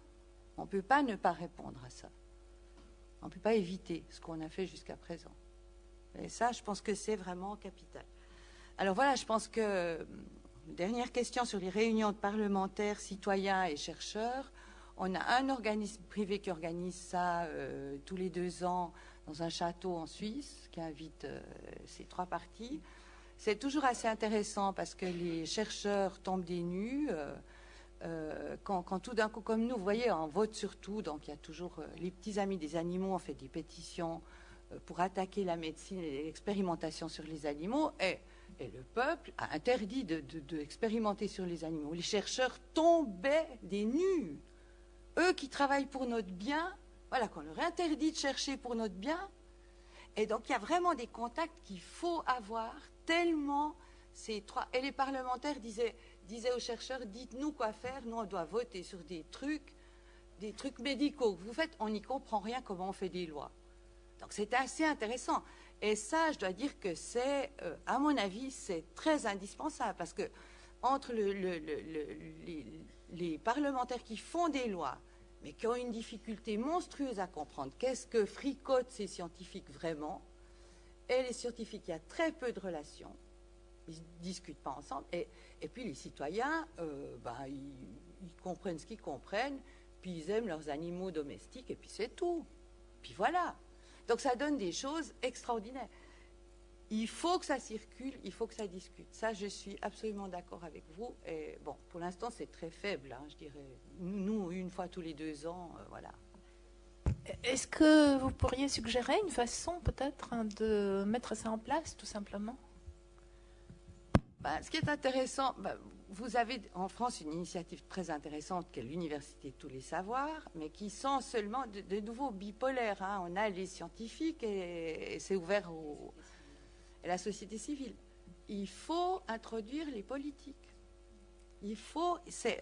On ne peut pas ne pas répondre à ça. On ne peut pas éviter ce qu'on a fait jusqu'à présent. Et ça, je pense que c'est vraiment capital. Alors voilà, je pense que, dernière question sur les réunions de parlementaires, citoyens et chercheurs. On a un organisme privé qui organise ça tous les 2 ans dans un château en Suisse, qui invite ces 3 parties. C'est toujours assez intéressant parce que les chercheurs tombent des nues. Quand tout d'un coup, comme nous, vous voyez, on vote sur tout, donc il y a toujours les petits amis des animaux, on fait des pétitions pour attaquer la médecine et l'expérimentation sur les animaux, et le peuple a interdit d'expérimenter sur les animaux. Les chercheurs tombaient des nues. Eux qui travaillent pour notre bien, voilà, qu'on leur interdit de chercher pour notre bien. Et donc il y a vraiment des contacts qu'il faut avoir, tellement ces 3... Et les parlementaires disaient aux chercheurs, dites-nous quoi faire, nous on doit voter sur des trucs médicaux que vous faites, on n'y comprend rien comment on fait des lois. Donc c'est assez intéressant. Et ça, je dois dire que c'est, à mon avis, c'est très indispensable, parce que entre les parlementaires qui font des lois, mais qui ont une difficulté monstrueuse à comprendre qu'est-ce que fricotent ces scientifiques vraiment, et les scientifiques, il y a très peu de relations, ils ne discutent pas ensemble, et puis les citoyens, ils comprennent ce qu'ils comprennent, puis ils aiment leurs animaux domestiques, et puis c'est tout. Puis voilà. Donc ça donne des choses extraordinaires. Il faut que ça circule, il faut que ça discute. Ça, je suis absolument d'accord avec vous. Et bon, pour l'instant, c'est très faible, je dirais. Nous, 1 fois tous les 2 ans, voilà. Est-ce que vous pourriez suggérer une façon peut-être de mettre ça en place, tout simplement? Ce qui est intéressant, vous avez en France une initiative très intéressante qui est l'Université de tous les savoirs, mais qui sont seulement de nouveau bipolaires. On a les scientifiques et c'est ouvert à la société civile. Il faut introduire les politiques.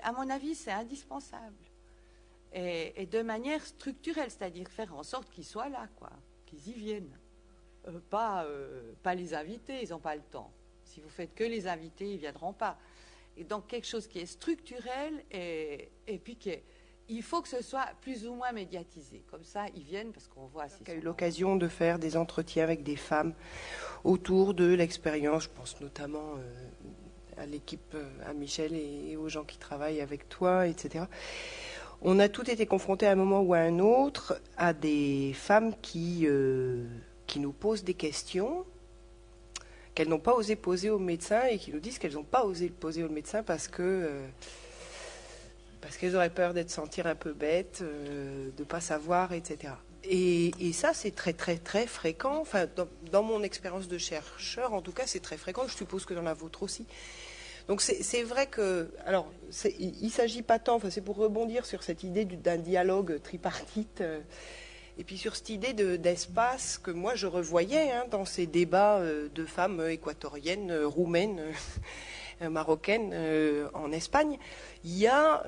À mon avis, c'est indispensable. Et de manière structurelle, c'est-à-dire faire en sorte qu'ils soient là, qu'ils y viennent. Pas les invités, ils n'ont pas le temps. Si vous faites que les invités, ils ne viendront pas. Et donc quelque chose qui est structurel et puis il faut que ce soit plus ou moins médiatisé. Comme ça, ils viennent parce qu'on voit... J'ai eu l'occasion de faire des entretiens avec des femmes autour de l'expérience. Je pense notamment à l'équipe, à Michel et aux gens qui travaillent avec toi, etc. On a toutes été confrontés à un moment ou à un autre à des femmes qui nous posent des questions qu'elles n'ont pas osé poser au médecin et qui nous disent qu'elles n'ont pas osé le poser au médecin parce qu'elles auraient peur d'être sentir un peu bêtes, de ne pas savoir, etc. Et ça, c'est très, très, très fréquent. Enfin, dans mon expérience de chercheur, en tout cas, c'est très fréquent. Je suppose que dans la vôtre aussi. Donc, c'est vrai que... Alors, il ne s'agit pas tant... Enfin, c'est pour rebondir sur cette idée d'un dialogue tripartite... Et puis sur cette idée d'espace que moi je revoyais dans ces débats de femmes équatoriennes, roumaines, marocaines en Espagne, il y a,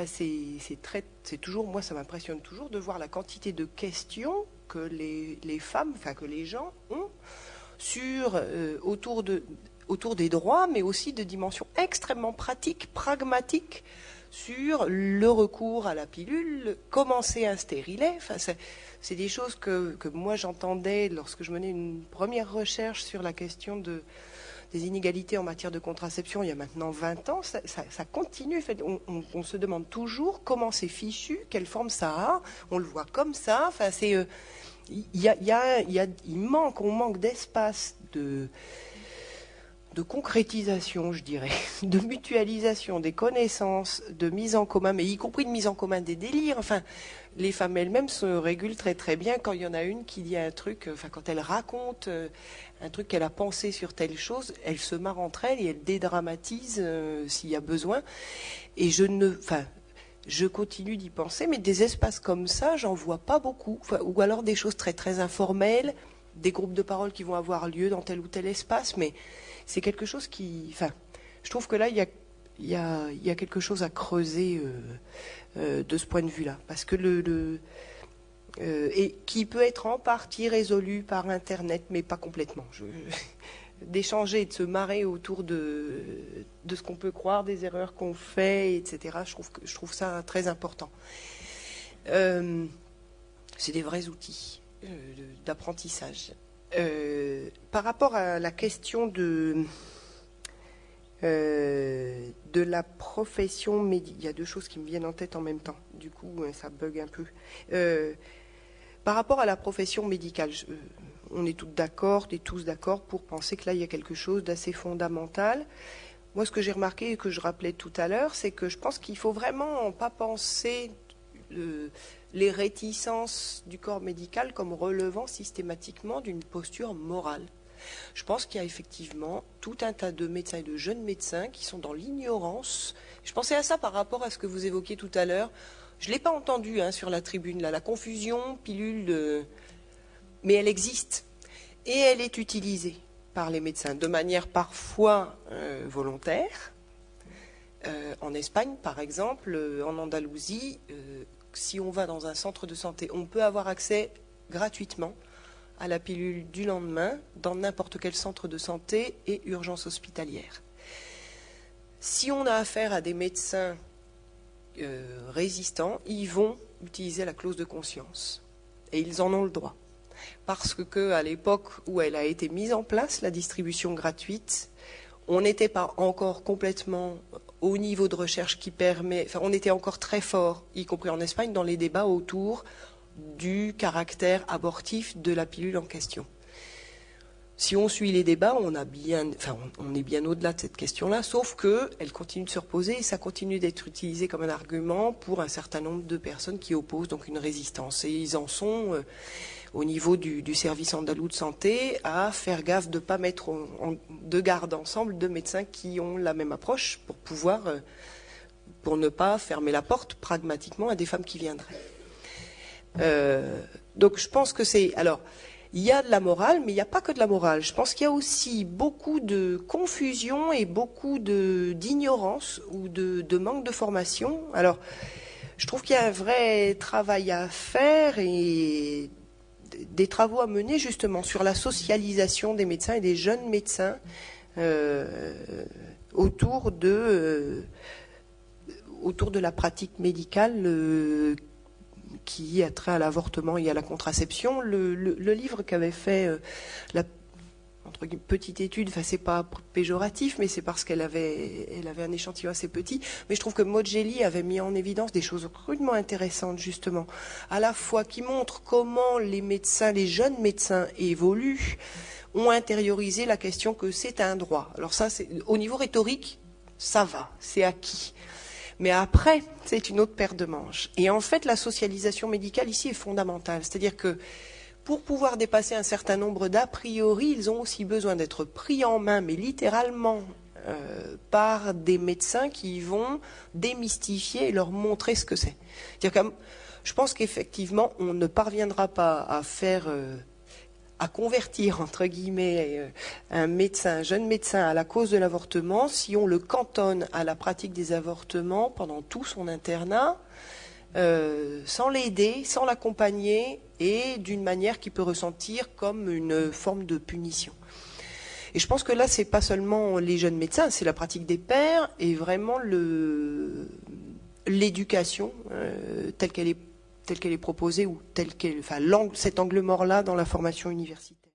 c'est toujours, moi ça m'impressionne toujours de voir la quantité de questions que les femmes, que les gens ont autour des droits, mais aussi de dimensions extrêmement pratiques, pragmatiques, sur le recours à la pilule, commencer un stérilet. Enfin, c'est des choses que moi j'entendais lorsque je menais une première recherche sur la question des inégalités en matière de contraception il y a maintenant 20 ans. Ça continue. On se demande toujours comment c'est fichu, quelle forme ça a. On le voit comme ça. Enfin, on manque d'espace de concrétisation, je dirais, de mutualisation des connaissances, de mise en commun, mais y compris de mise en commun des délires. Enfin, les femmes elles-mêmes se régulent très très bien quand il y en a une qui dit un truc, quand elle raconte un truc qu'elle a pensé sur telle chose, elle se marre entre elles et elle dédramatise s'il y a besoin. Et je continue d'y penser, mais des espaces comme ça, j'en vois pas beaucoup. Ou alors des choses très très informelles, des groupes de parole qui vont avoir lieu dans tel ou tel espace, mais c'est quelque chose qui... je trouve que là, il y a quelque chose à creuser de ce point de vue-là. Parce que et qui peut être en partie résolu par Internet, mais pas complètement. D'échanger et de se marrer autour de ce qu'on peut croire, des erreurs qu'on fait, etc. Je trouve ça très important. C'est des vrais outils d'apprentissage. Par rapport à la question de la profession médicale, il y a deux choses qui me viennent en tête en même temps. Du coup, ça bug un peu. Par rapport à la profession médicale, on est tous d'accord pour penser que là, il y a quelque chose d'assez fondamental. Moi, ce que j'ai remarqué et que je rappelais tout à l'heure, c'est que je pense qu'il faut vraiment pas penser les réticences du corps médical comme relevant systématiquement d'une posture morale. Je pense qu'il y a effectivement tout un tas de médecins et de jeunes médecins qui sont dans l'ignorance. Je pensais à ça par rapport à ce que vous évoquiez tout à l'heure. Je ne l'ai pas entendu sur la tribune, là, la confusion, pilule, mais elle existe. Et elle est utilisée par les médecins de manière parfois volontaire. En Espagne, par exemple, en Andalousie, si on va dans un centre de santé, on peut avoir accès gratuitement à la pilule du lendemain dans n'importe quel centre de santé et urgence hospitalière. Si on a affaire à des médecins résistants, ils vont utiliser la clause de conscience. Et ils en ont le droit. Parce que à l'époque où elle a été mise en place, la distribution gratuite, on n'était pas encore complètement au niveau de recherche qui permet... Enfin, on était encore très fort, y compris en Espagne, dans les débats autour du caractère abortif de la pilule en question. Si on suit les débats, on est bien au-delà de cette question-là, sauf que elle continue de se reposer et ça continue d'être utilisé comme un argument pour un certain nombre de personnes qui opposent donc une résistance. Et ils en sont, au niveau du service andalou de santé, à faire gaffe de ne pas mettre de garde ensemble deux médecins qui ont la même approche pour ne pas fermer la porte pragmatiquement à des femmes qui viendraient. Donc je pense que c'est... Alors, il y a de la morale, mais il n'y a pas que de la morale. Je pense qu'il y a aussi beaucoup de confusion et beaucoup d'ignorance ou de manque de formation. Alors, je trouve qu'il y a un vrai travail à faire et des travaux à mener justement sur la socialisation des médecins et des jeunes médecins autour de la pratique médicale qui a trait à l'avortement et à la contraception. Le livre qu'avait fait entre guillemets, petite étude, enfin c'est pas péjoratif, mais c'est parce qu'elle avait un échantillon assez petit, mais je trouve que Mogeli avait mis en évidence des choses crudement intéressantes justement, à la fois qui montrent comment les médecins, les jeunes médecins évoluent, ont intériorisé la question que c'est un droit. Alors ça, c'est au niveau rhétorique, ça va, c'est acquis. Mais après, c'est une autre paire de manches. Et en fait, la socialisation médicale ici est fondamentale. C'est-à-dire que pour pouvoir dépasser un certain nombre d'a priori, ils ont aussi besoin d'être pris en main, mais littéralement, par des médecins qui vont démystifier et leur montrer ce que c'est. C'est-à-dire que je pense qu'effectivement, on ne parviendra pas à faire... à convertir, entre guillemets, un jeune médecin à la cause de l'avortement si on le cantonne à la pratique des avortements pendant tout son internat, sans l'aider, sans l'accompagner et d'une manière qui peut ressentir comme une forme de punition. Et je pense que là, c'est pas seulement les jeunes médecins, c'est la pratique des pairs et vraiment l'éducation telle qu'elle est proposée ou cet angle mort-là dans la formation universitaire.